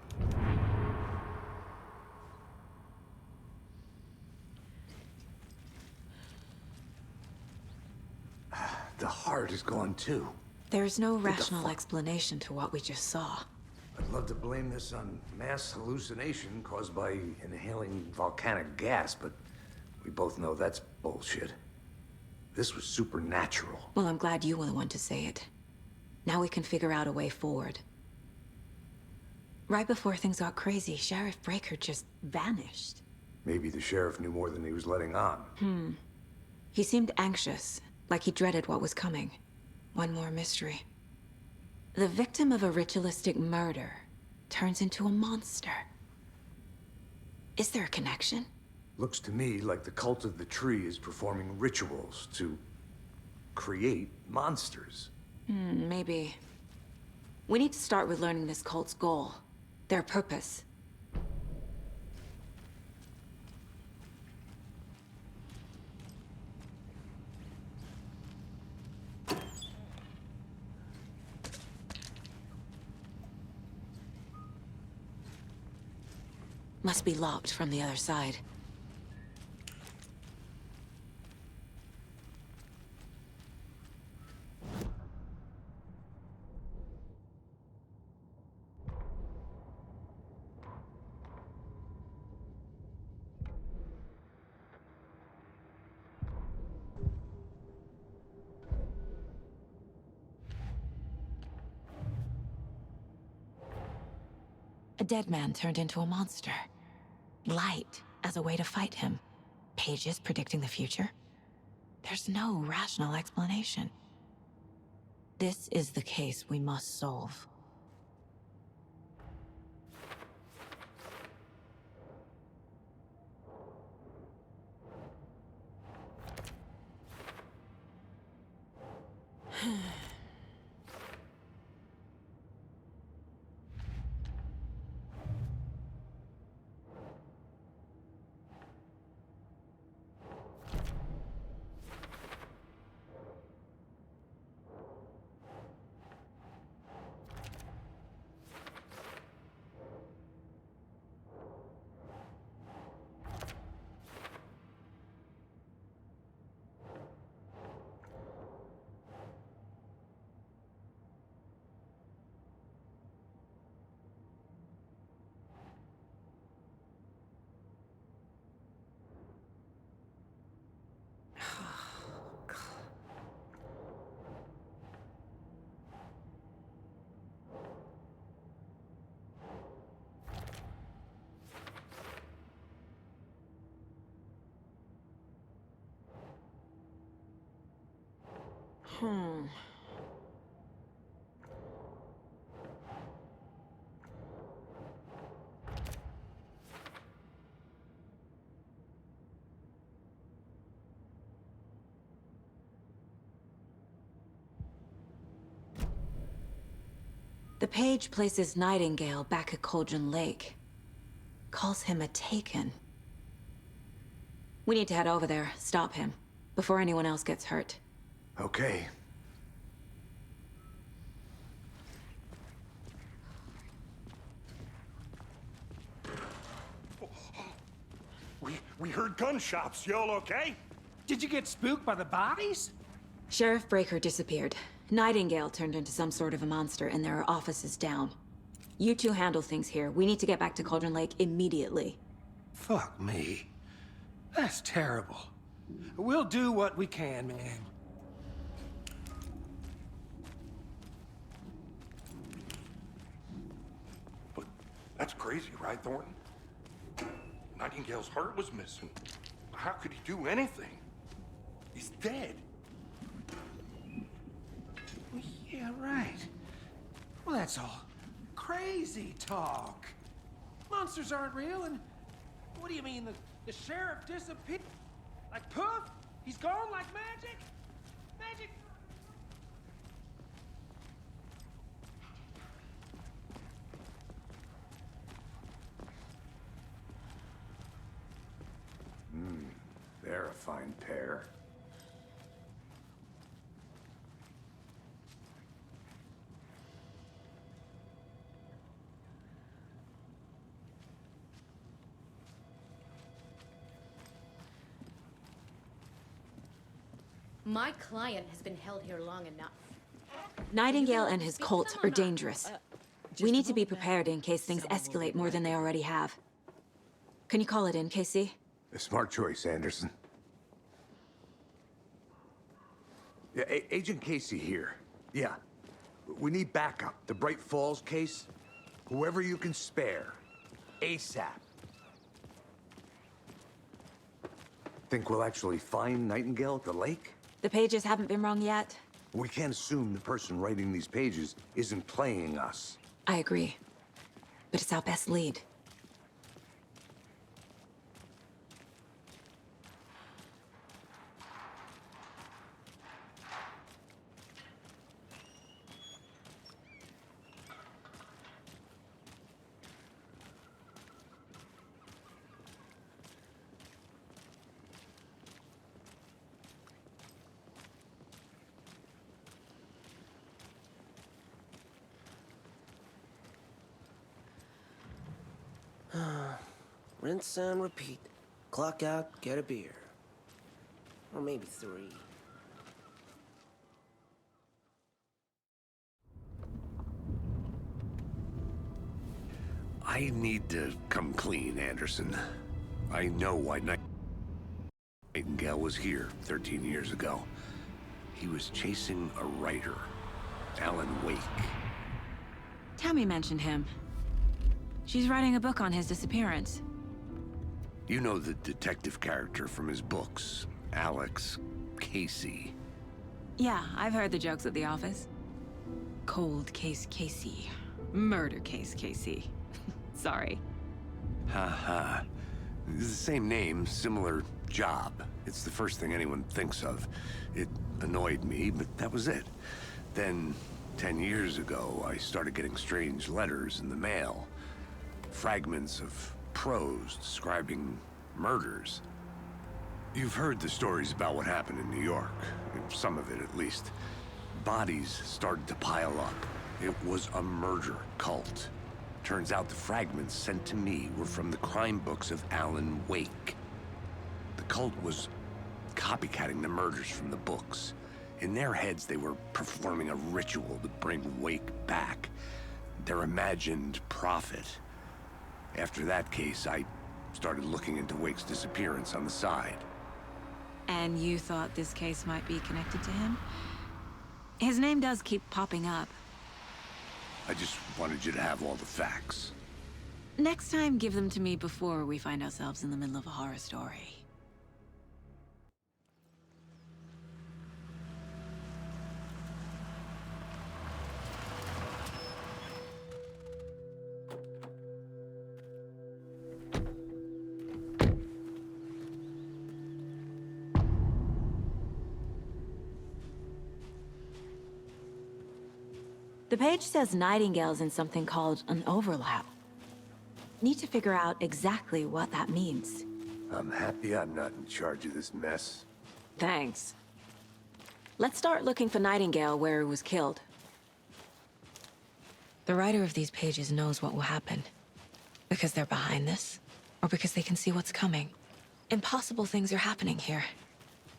The heart is gone too. There's no rational explanation to what we just saw. I'd love to blame this on mass hallucination caused by inhaling volcanic gas, but we both know that's bullshit. This was supernatural. Well, I'm glad you were the one to say it. Now we can figure out a way forward. Right before things got crazy, Sheriff Breaker just vanished. Maybe the sheriff knew more than he was letting on. He seemed anxious, like he dreaded what was coming. One more mystery. The victim of a ritualistic murder turns into a monster. Is there a connection? Looks to me like the cult of the tree is performing rituals to create monsters. Maybe. We need to start with learning this cult's goal. Their purpose. Must be locked from the other side. A dead man turned into a monster. Light as a way to fight him. Pages predicting the future. There's no rational explanation. This is the case we must solve. The page places Nightingale back at Cauldron Lake. Calls him a Taken. We need to head over there, stop him, before anyone else gets hurt. Okay. We heard gunshots. Y'all okay? Did you get spooked by the bodies? Sheriff Breaker disappeared. Nightingale turned into some sort of a monster, and there are offices down. You two handle things here. We need to get back to Cauldron Lake immediately. Fuck me. That's terrible. We'll do what we can, man. But that's crazy, right, Thornton? Nightingale's heart was missing. How could he do anything? He's dead. Yeah, right. Well, that's all crazy talk. Monsters aren't real, and what do you mean the sheriff disappeared? Like poof? He's gone like magic? Magic? They're a fine pair. My client has been held here long enough. Nightingale and his cult are dangerous. We need to be prepared in case things escalate more than they already have. Can you call it in, Casey? A smart choice, Anderson. Yeah, Agent Casey here. Yeah. We need backup. The Bright Falls case. Whoever you can spare. ASAP. Think we'll actually find Nightingale at the lake? The pages haven't been wrong yet. We can't assume the person writing these pages isn't playing us. I agree. But it's our best lead. Rinse and repeat. Clock out, get a beer. Or maybe 3. I need to come clean, Anderson. I know why Nightingale was here 13 years ago. He was chasing a writer, Alan Wake. Tammy mentioned him. She's writing a book on his disappearance. You know the detective character from his books, Alex Casey. Yeah, I've heard the jokes at the office. Cold case Casey. Murder case Casey. Sorry. Ha. It's the same name, similar job. It's the first thing anyone thinks of. It annoyed me, but that was it. Then, 10 years ago, I started getting strange letters in the mail. Fragments of prose describing murders. You've heard the stories about what happened in New York. Some of it, at least. Bodies started to pile up. It was a murder cult. Turns out the fragments sent to me were from the crime books of Alan Wake. The cult was copycatting the murders from the books. In their heads, they were performing a ritual to bring Wake back. Their imagined prophet. After that case, I started looking into Wake's disappearance on the side. And you thought this case might be connected to him? His name does keep popping up. I just wanted you to have all the facts. Next time, give them to me before we find ourselves in the middle of a horror story. The page says Nightingale's in something called an overlap. Need to figure out exactly what that means. I'm happy I'm not in charge of this mess. Thanks. Let's start looking for Nightingale where he was killed. The writer of these pages knows what will happen. Because they're behind this, or because they can see what's coming. Impossible things are happening here.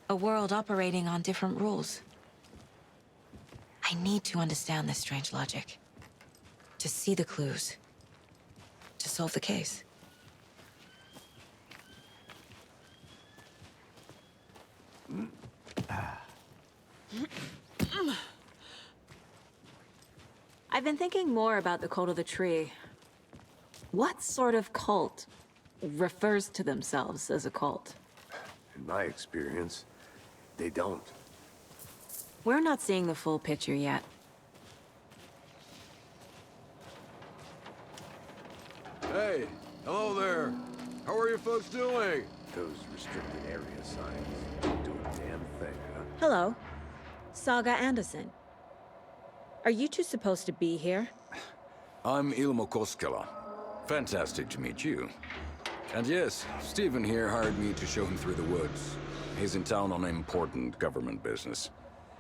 A world operating on different rules. I need to understand this strange logic. To see the clues. To solve the case. I've been thinking more about the cult of the tree. What sort of cult refers to themselves as a cult? In my experience, they don't. We're not seeing the full picture yet. Hey, hello there. How are you folks doing? Those restricted area signs don't do a damn thing, huh? Hello. Saga Anderson. Are you two supposed to be here? I'm Ilmo Koskela. Fantastic to meet you. And yes, Stephen here hired me to show him through the woods. He's in town on important government business.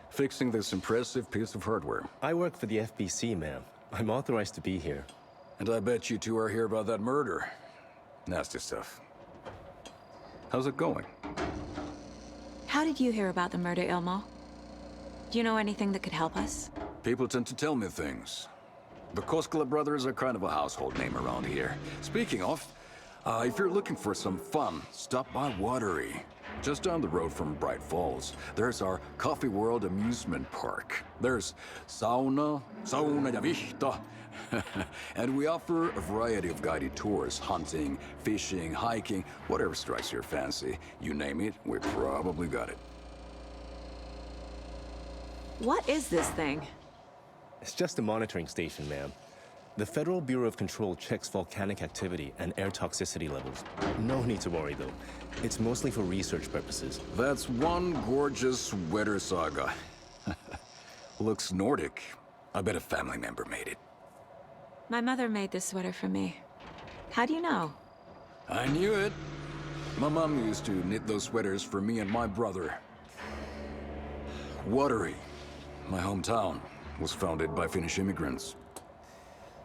Fixing this impressive piece of hardware. I work for the FBC, ma'am. I'm authorized to be here. And I bet you two are here about that murder. Nasty stuff. How's it going? How did you hear about the murder, Ilmo? Do you know anything that could help us? People tend to tell me things. The Koskela brothers are kind of a household name around here. Speaking of, if you're looking for some fun, stop by Watery. Just down the road from Bright Falls, there's our Coffee World amusement park. There's sauna ja vihta. And we offer a variety of guided tours, hunting, fishing, hiking, whatever strikes your fancy. You name it, we probably got it. What is this thing? It's just a monitoring station, ma'am. The Federal Bureau of Control checks volcanic activity and air toxicity levels. No need to worry, though. It's mostly for research purposes. That's one gorgeous sweater, Saga. Looks Nordic. I bet a family member made it. My mother made this sweater for me. How do you know? I knew it. My mom used to knit those sweaters for me and my brother. Watery, my hometown, was founded by Finnish immigrants.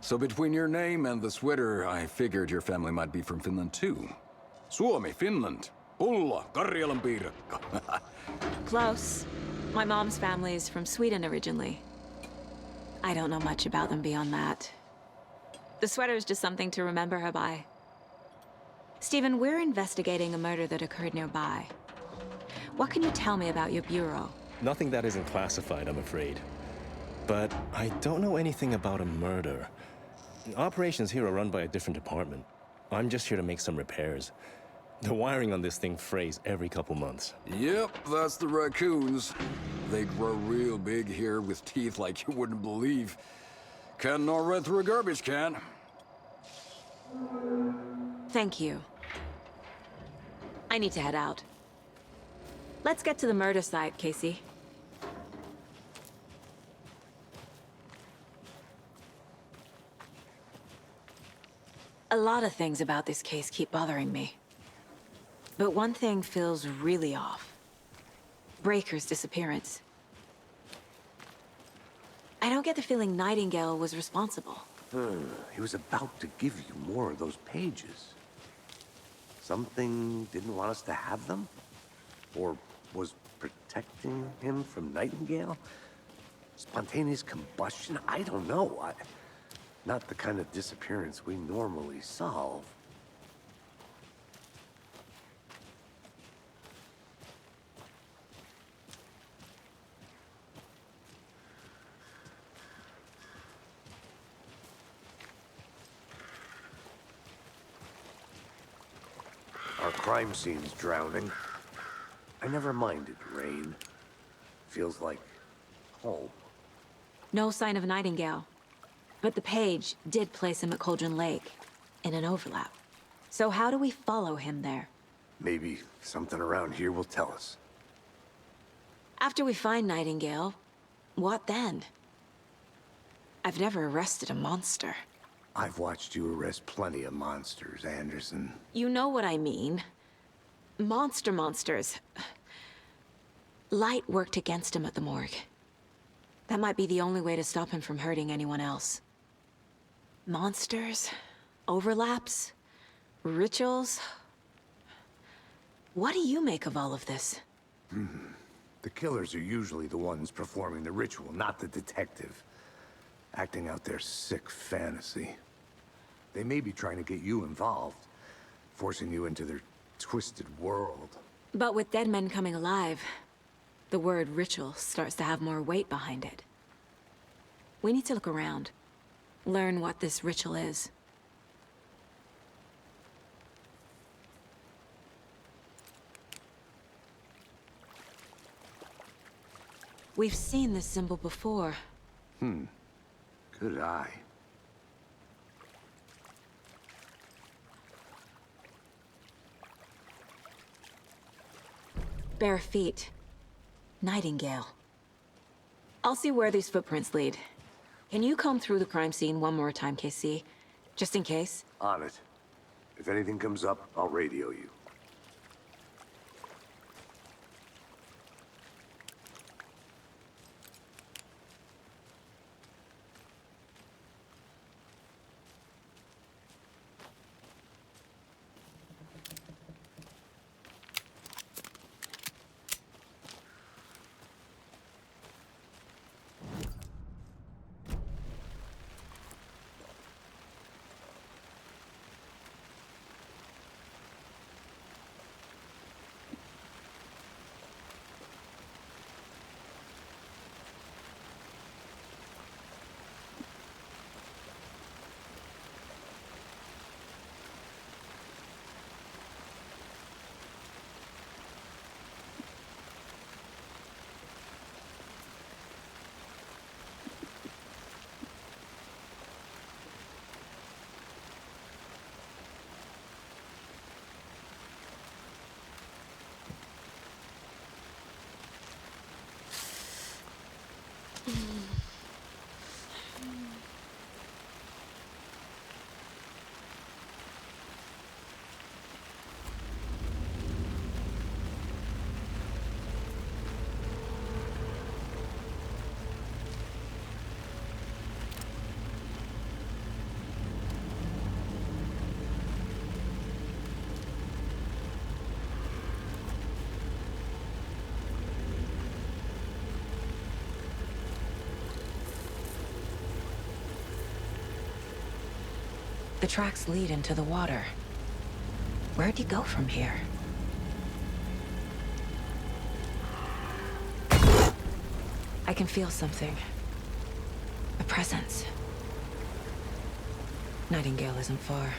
So between your name and the sweater, I figured your family might be from Finland too. Suomi, Finland. Ulla, Karjalan piirakka. Close. My mom's family is from Sweden originally. I don't know much about them beyond that. The sweater is just something to remember her by. Stephen, we're investigating a murder that occurred nearby. What can you tell me about your bureau? Nothing that isn't classified, I'm afraid. But I don't know anything about a murder. Operations here are run by a different department. I'm just here to make some repairs. The wiring on this thing frays every couple months. Yep, that's the raccoons. They grow real big here with teeth like you wouldn't believe. Can't gnaw right through a garbage can. Thank you. I need to head out. Let's get to the murder site, Casey. A lot of things about this case keep bothering me. But one thing feels really off. Breaker's disappearance. I don't get the feeling Nightingale was responsible. He was about to give you more of those pages. Something didn't want us to have them? Or was protecting him from Nightingale? Spontaneous combustion? I don't know. Not the kind of disappearance we normally solve. Our crime scene's drowning. I never minded rain. Feels like home. No sign of Nightingale. But the page did place him at Cauldron Lake, in an overlap. So how do we follow him there? Maybe something around here will tell us. After we find Nightingale, what then? I've never arrested a monster. I've watched you arrest plenty of monsters, Anderson. You know what I mean. Monsters. Light worked against him at the morgue. That might be the only way to stop him from hurting anyone else. Monsters? Overlaps? Rituals? What do you make of all of this? The killers are usually the ones performing the ritual, not the detective. Acting out their sick fantasy. They may be trying to get you involved, forcing you into their twisted world. But with dead men coming alive, the word ritual starts to have more weight behind it. We need to look around. Learn what this ritual is. We've seen this symbol before. Good eye. Bare feet. Nightingale. I'll see where these footprints lead. Can you comb through the crime scene one more time, KC? Just in case? On it. If anything comes up, I'll radio you. The tracks lead into the water. Where'd you go from here? I can feel something. A presence. Nightingale isn't far.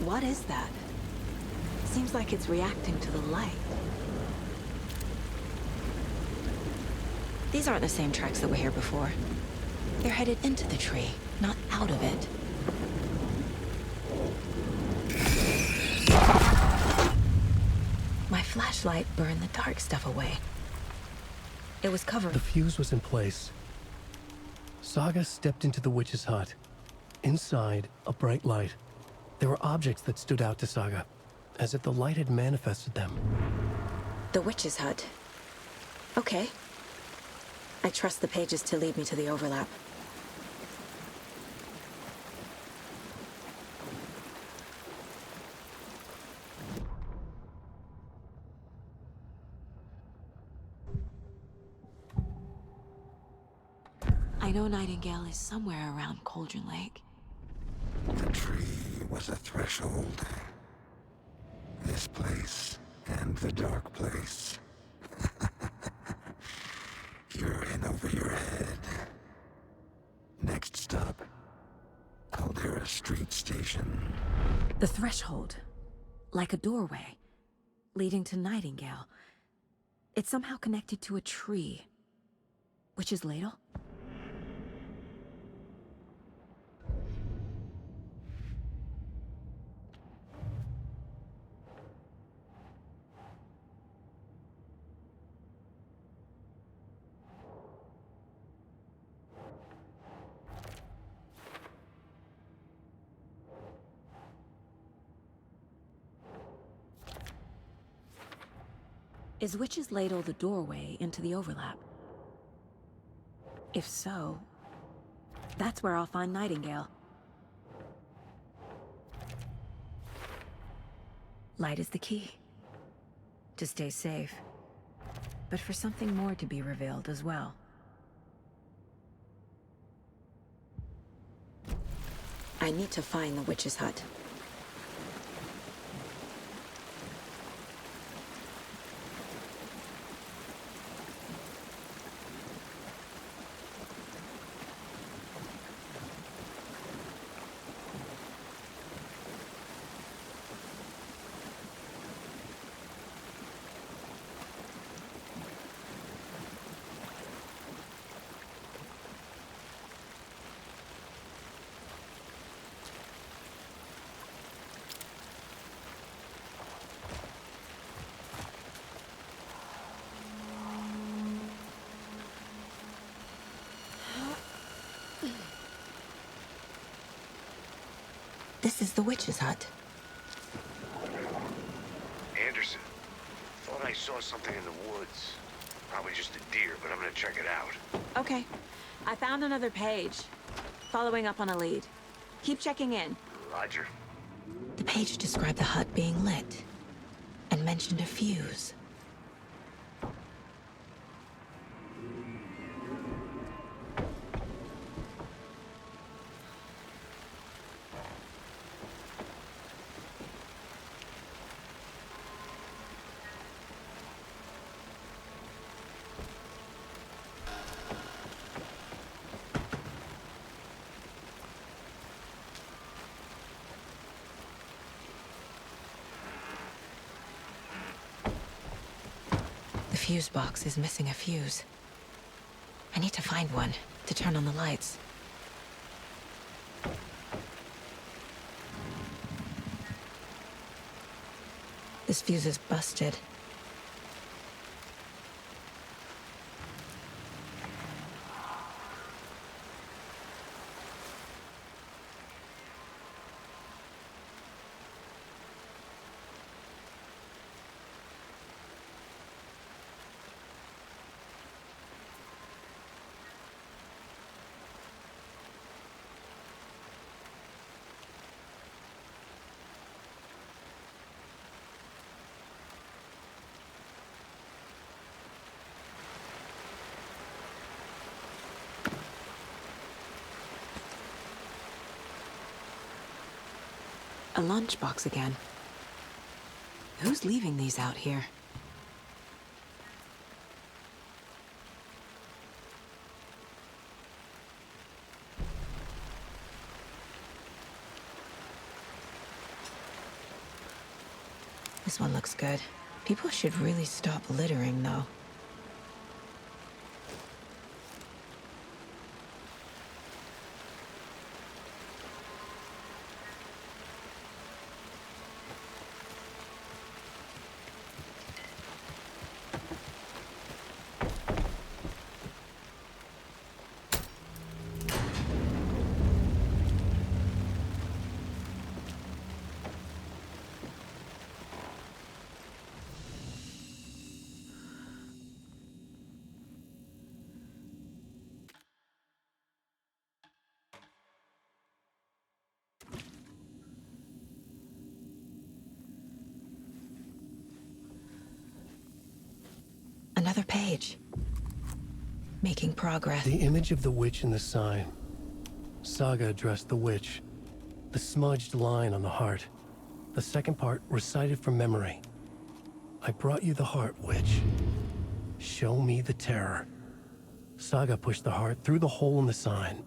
What is that? Seems like it's reacting to the light. These aren't the same tracks that were here before. They're headed into the tree, not out of it. My flashlight burned the dark stuff away. It was covered. The fuse was in place. Saga stepped into the witch's hut. Inside, a bright light. There were objects that stood out to Saga. as if the light had manifested them. The witch's hut. Okay. I trust the pages to lead me to the overlap. I know Nightingale is somewhere around Cauldron Lake. The tree was a threshold. This place and the dark place. You're in over your head. Next stop, Caldera Street Station. The threshold. Like a doorway. Leading to Nightingale. It's somehow connected to a tree. Witch's Ladle? Is Witch's Ladle the doorway into the overlap? If so, that's where I'll find Nightingale. Light is the key. To stay safe. But for something more to be revealed as well. I need to find the witch's hut. This is the witch's hut. Anderson, thought I saw something in the woods. Probably just a deer, but I'm gonna check it out. Okay. I found another page. Following up on a lead. Keep checking in. Roger. The page described the hut being lit. And mentioned a fuse. The fuse box is missing a fuse. I need to find one to turn on the lights. This fuse is busted. A lunchbox again. Who's leaving these out here? This one looks good. People should really stop littering, though. Another page. Making progress. The image of the witch in the sign. Saga addressed the witch. The smudged line on the heart. The second part recited from memory. I brought you the heart, witch. Show me the terror. Saga pushed the heart through the hole in the sign.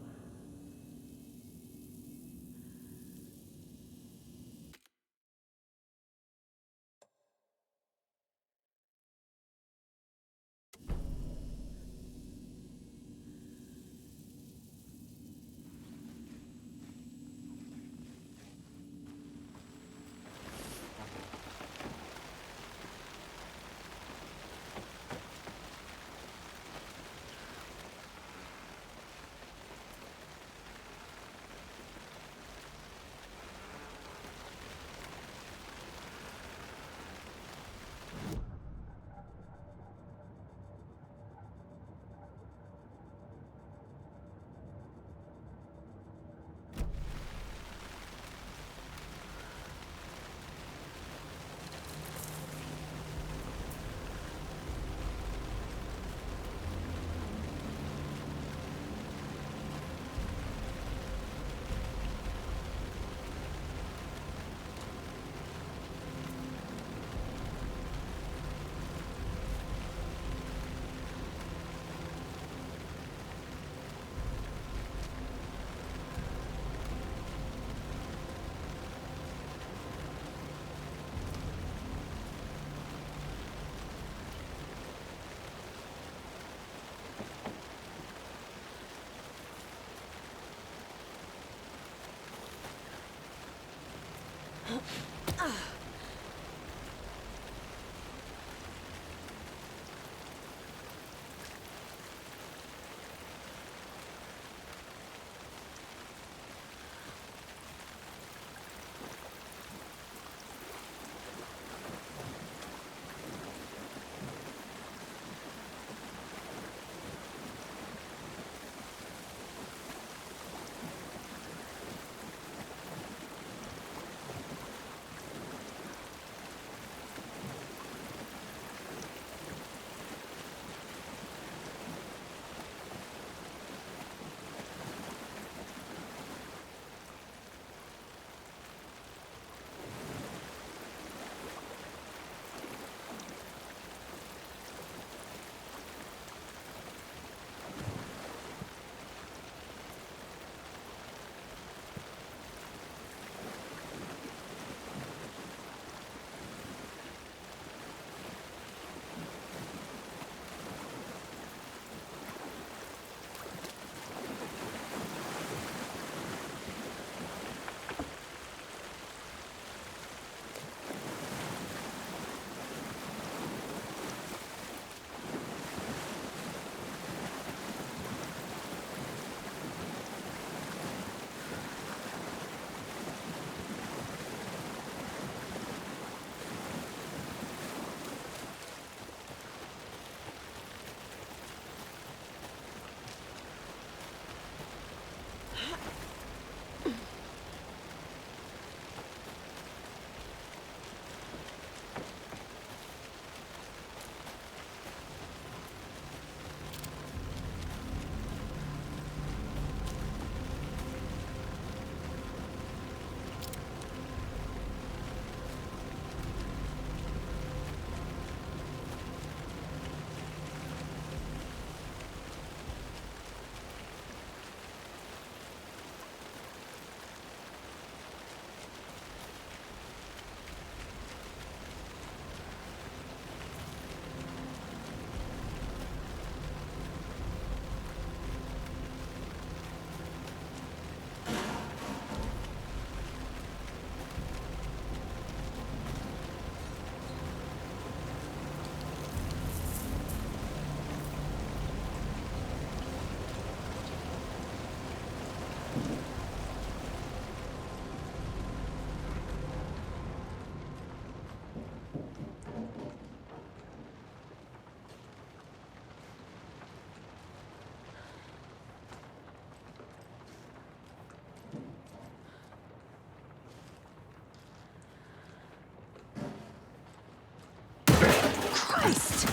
Christ!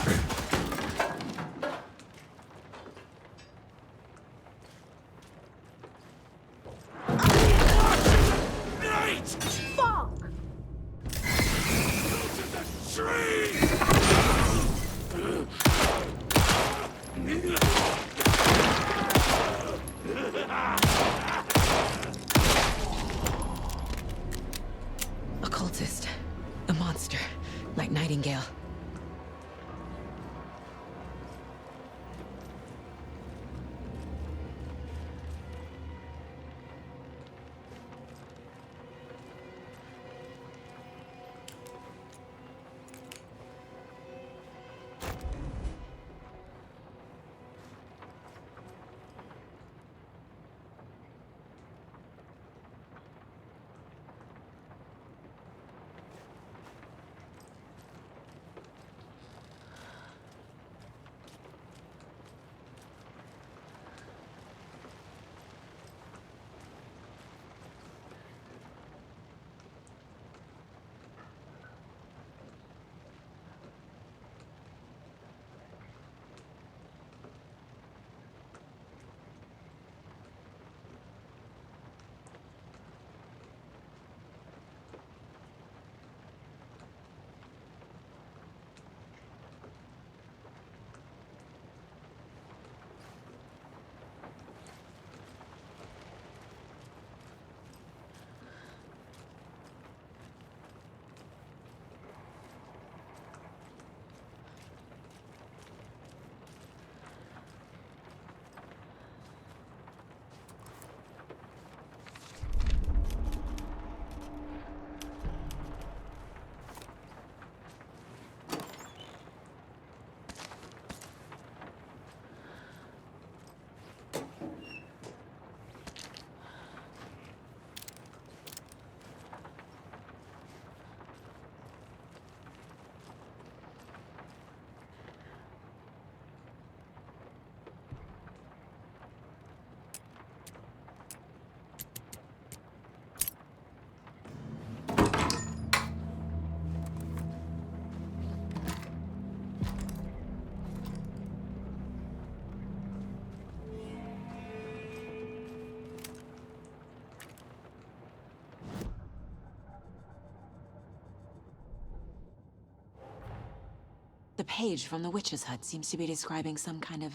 page from the witch's hut seems to be describing some kind of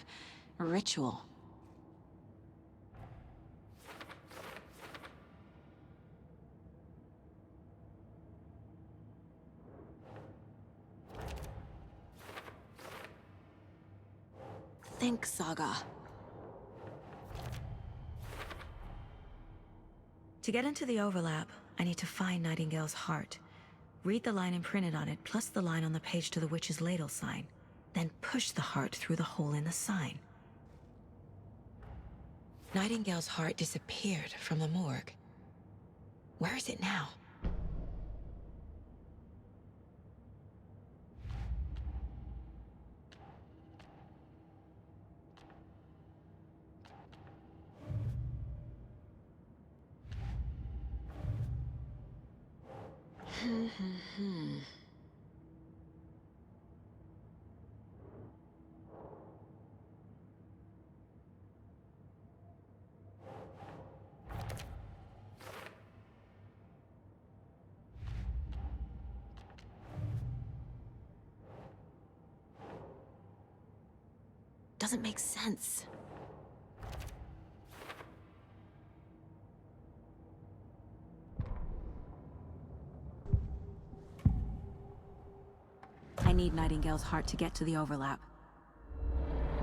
ritual. Think, Saga. To get into the overlap, I need to find Nightingale's heart. Read the line imprinted on it, plus the line on the page to the witch's ladle sign. Then push the heart through the hole in the sign. Nightingale's heart disappeared from the morgue. Where is it now? Doesn't make sense. I need Nightingale's heart to get to the overlap.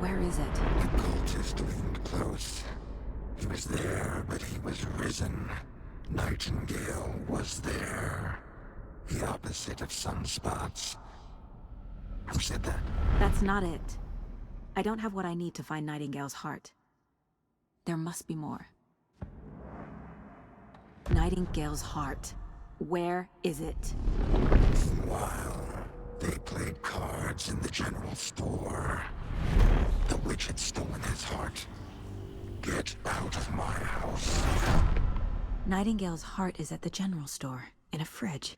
Where is it? The cultist leaned close. He was there, but he was risen. Nightingale was there. The opposite of sunspots. Who said that? That's not it. I don't have what I need to find Nightingale's heart. There must be more. Nightingale's heart. Where is it? While they played cards in the general store, the witch had stolen his heart. Get out of my house. Nightingale's heart is at the general store, in a fridge.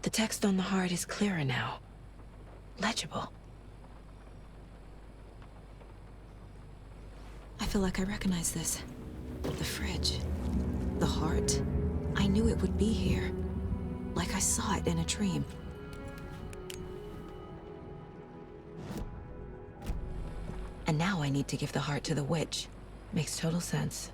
The text on the heart is clearer now. Legible. I feel like I recognize this. The fridge. The heart. I knew it would be here. Like I saw it in a dream. And now I need to give the heart to the witch. Makes total sense.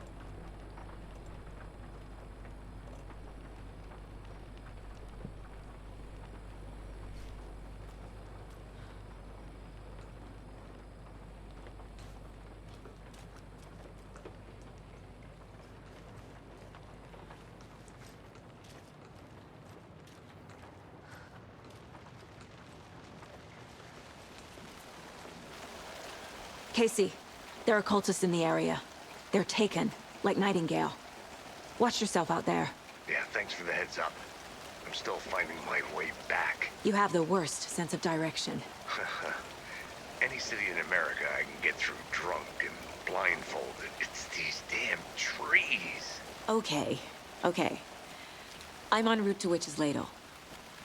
Casey, there are cultists in the area. They're taken, like Nightingale. Watch yourself out there. Yeah, thanks for the heads up. I'm still finding my way back. You have the worst sense of direction. Any city in America I can get through drunk and blindfolded. It's these damn trees. Okay. I'm en route to Witch's Ladle.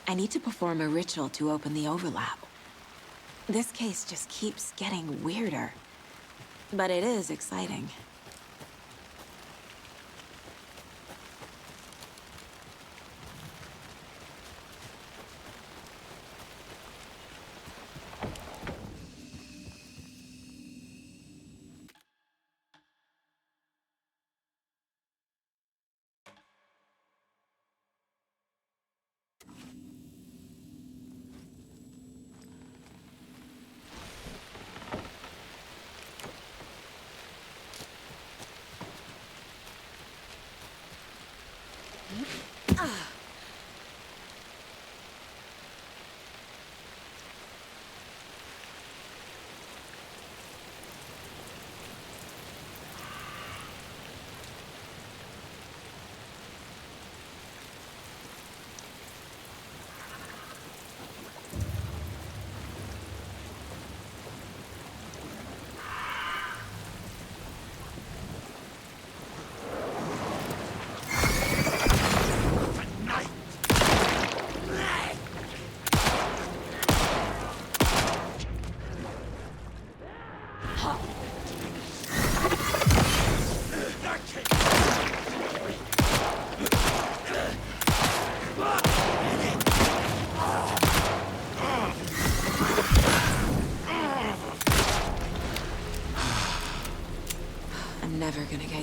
I need to perform a ritual to open the overlap. This case just keeps getting weirder. But it is exciting.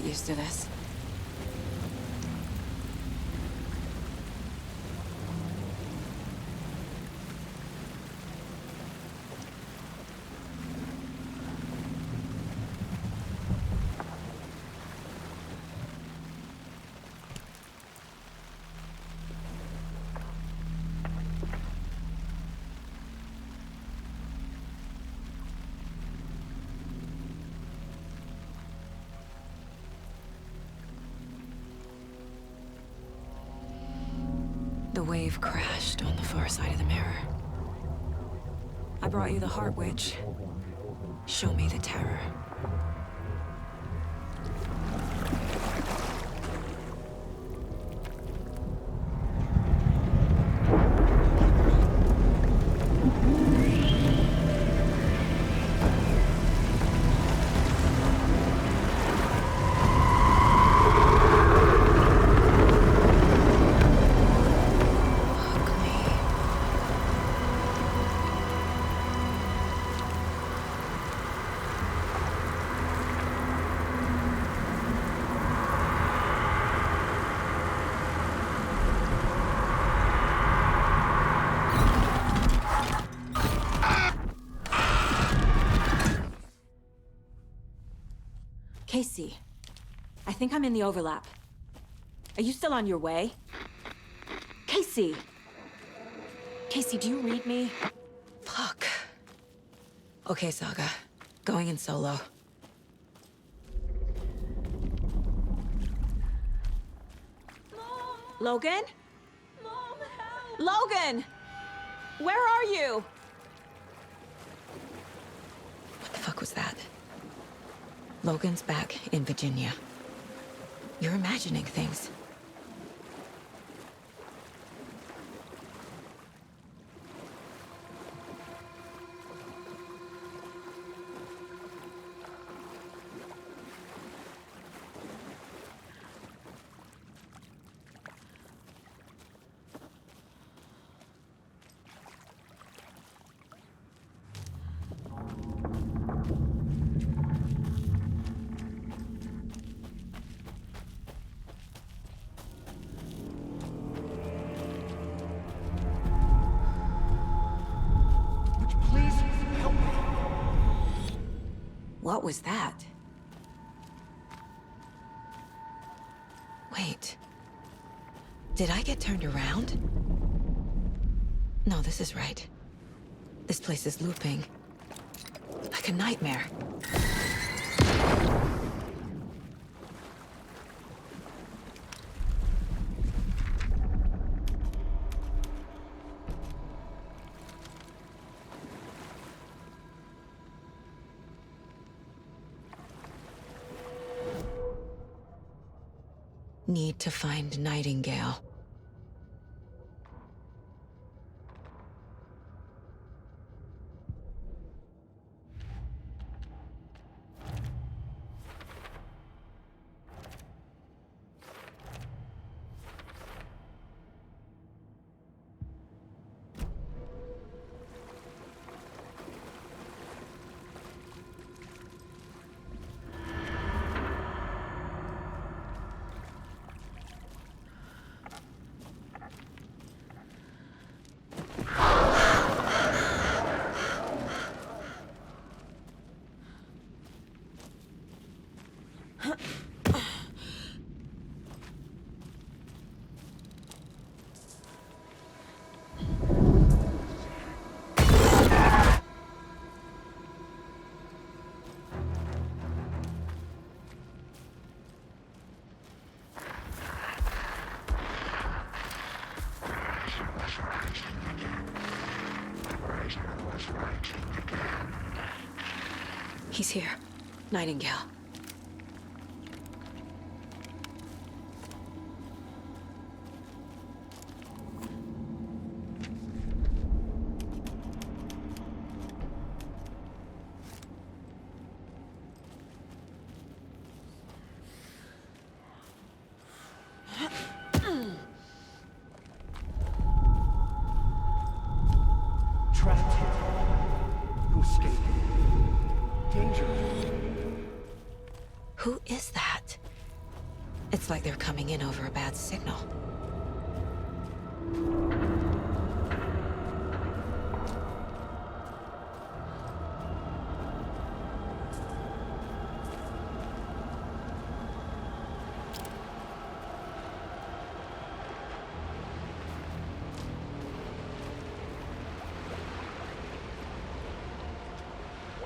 used to this. The wave crashed on the far side of the mirror. I brought you the Heart Witch. Show me the terror. Casey, I think I'm in the overlap. Are you still on your way? Casey! Casey, do you read me? Fuck. Okay, Saga. Going in solo. Mom! Logan? Mom, help! Logan! Where are you? What the fuck was that? Logan's back in Virginia. You're imagining things. What was that? Wait. Did I get turned around? No, this is right. This place is looping. Like a nightmare. Need to find Nightingale. He's here. Nightingale. Trapped here. To escape. Danger. Who is that? It's like they're coming in over a bad signal.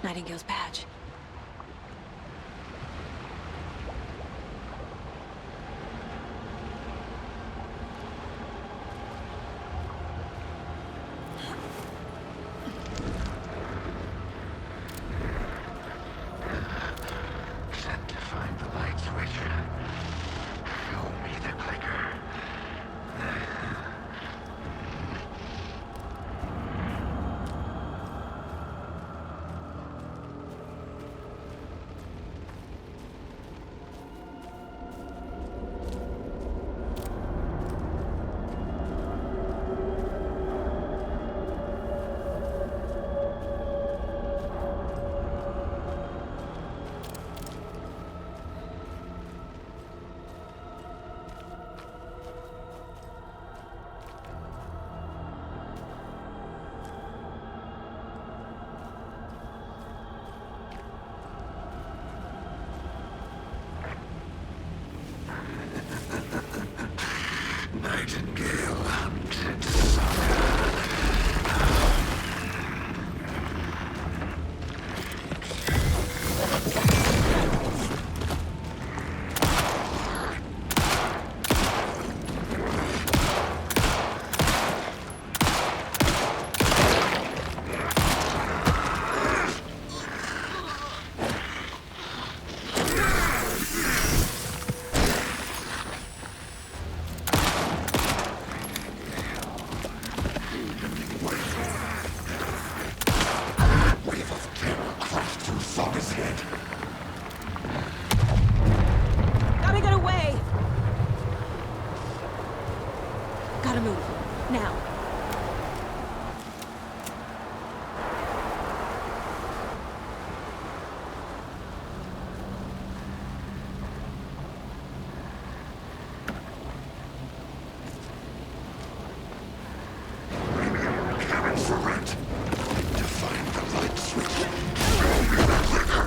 Nightingale's badge. Sent to find the light switch. Show me the clicker. Nightingale hunted Saga. Gotta get away! Gotta move. Now. Cabin for rent. To find the light switch. Show me the clicker.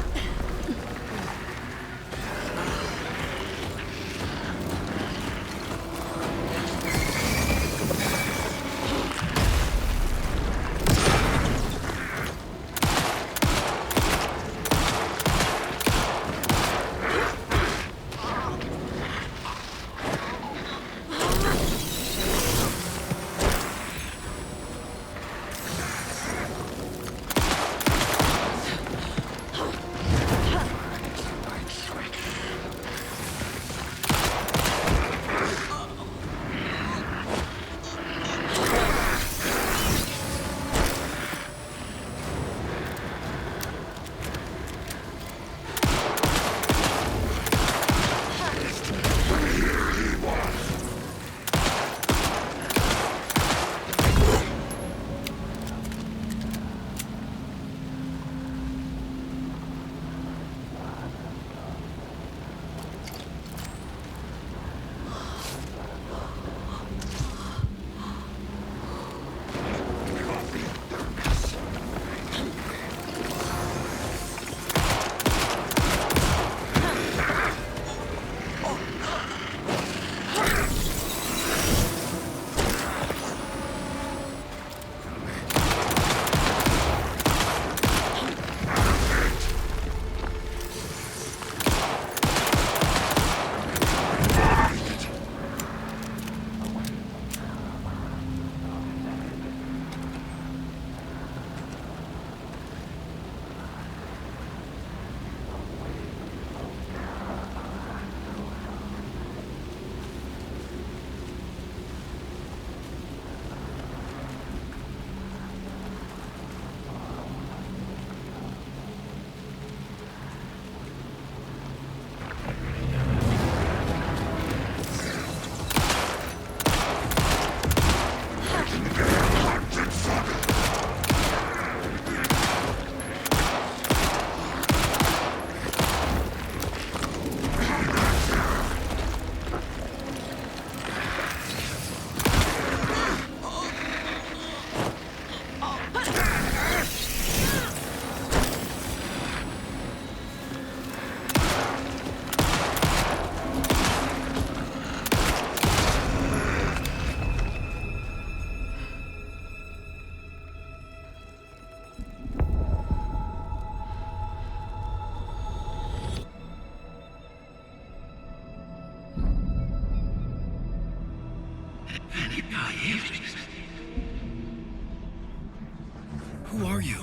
Who are you?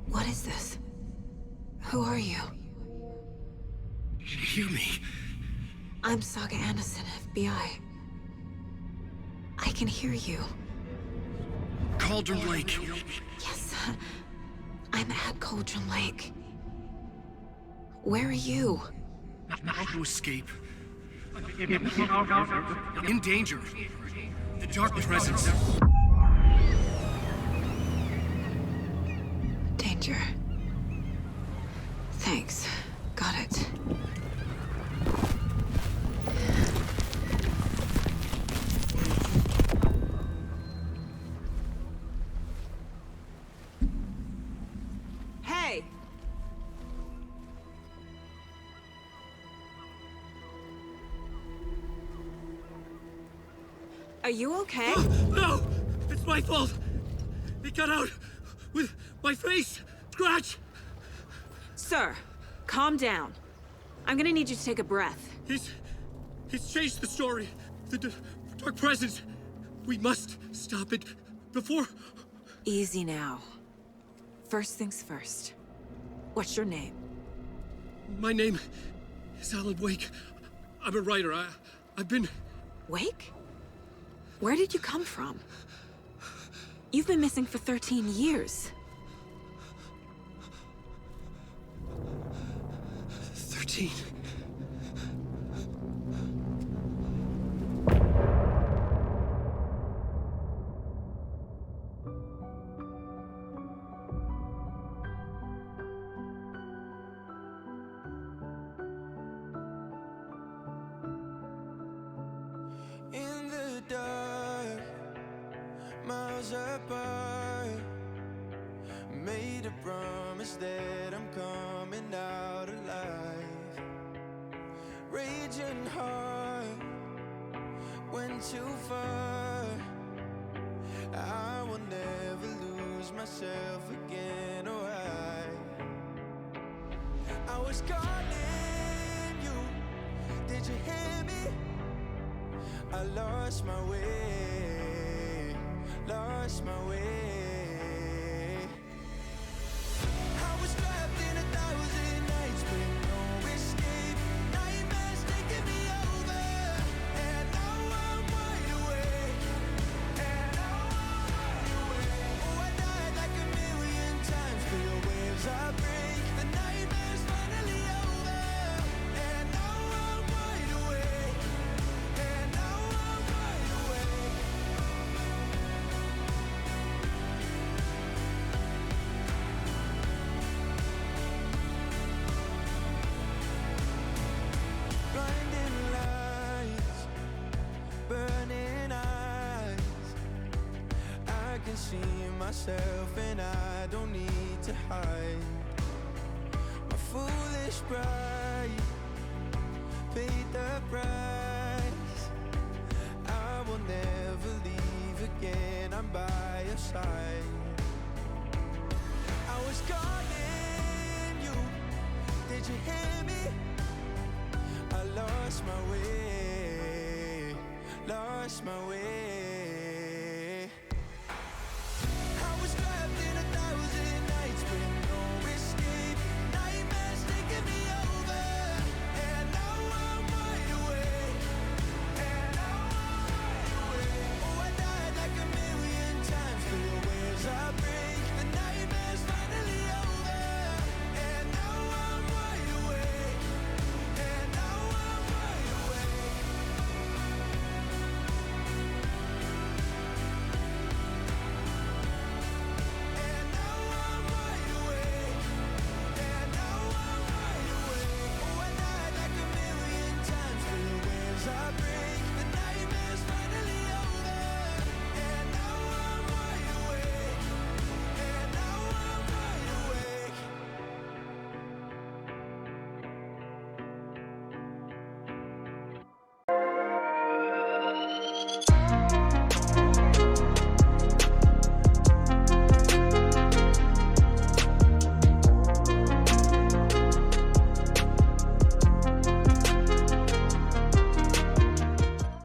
What is this? Who are you? Hear me. I'm Saga Anderson, FBI. I can hear you. Cauldron Lake. Yes, I'm at Cauldron Lake. Where are you? How to escape. In danger. The dark presence. Danger. Thanks. Got it. Hey! Are you okay? No! It's my fault! It got out with my face! Scratch! Sir, calm down. I'm gonna need you to take a breath. He's changed the story. The dark presence. We must stop it before... Easy now. First things first. What's your name? My name is Alan Wake. I'm a writer. I've been... Wake? Where did you come from? You've been missing for 13 years. 13. In the dark, miles apart, made a promise that I'm coming out alive. Raging heart went too far. I will never lose myself again, or I was calling you. Did you hear me? I lost my way, lost my way. I was trapped in 1,000 nights with no escape. Nightmares taking me over, and now I'm wide awake. And now I'm wide awake. Oh, I died like 1,000,000 times. Feel waves I break. The nightmare's finally over, and now I'm wide awake. And now I'm wide awake. Blinding lights, burning eyes. I can see myself and I don't need to hide. My foolish pride paid the price. I will never leave again, I'm by your side. I was calling you, did you hear me? I lost my way, lost my way.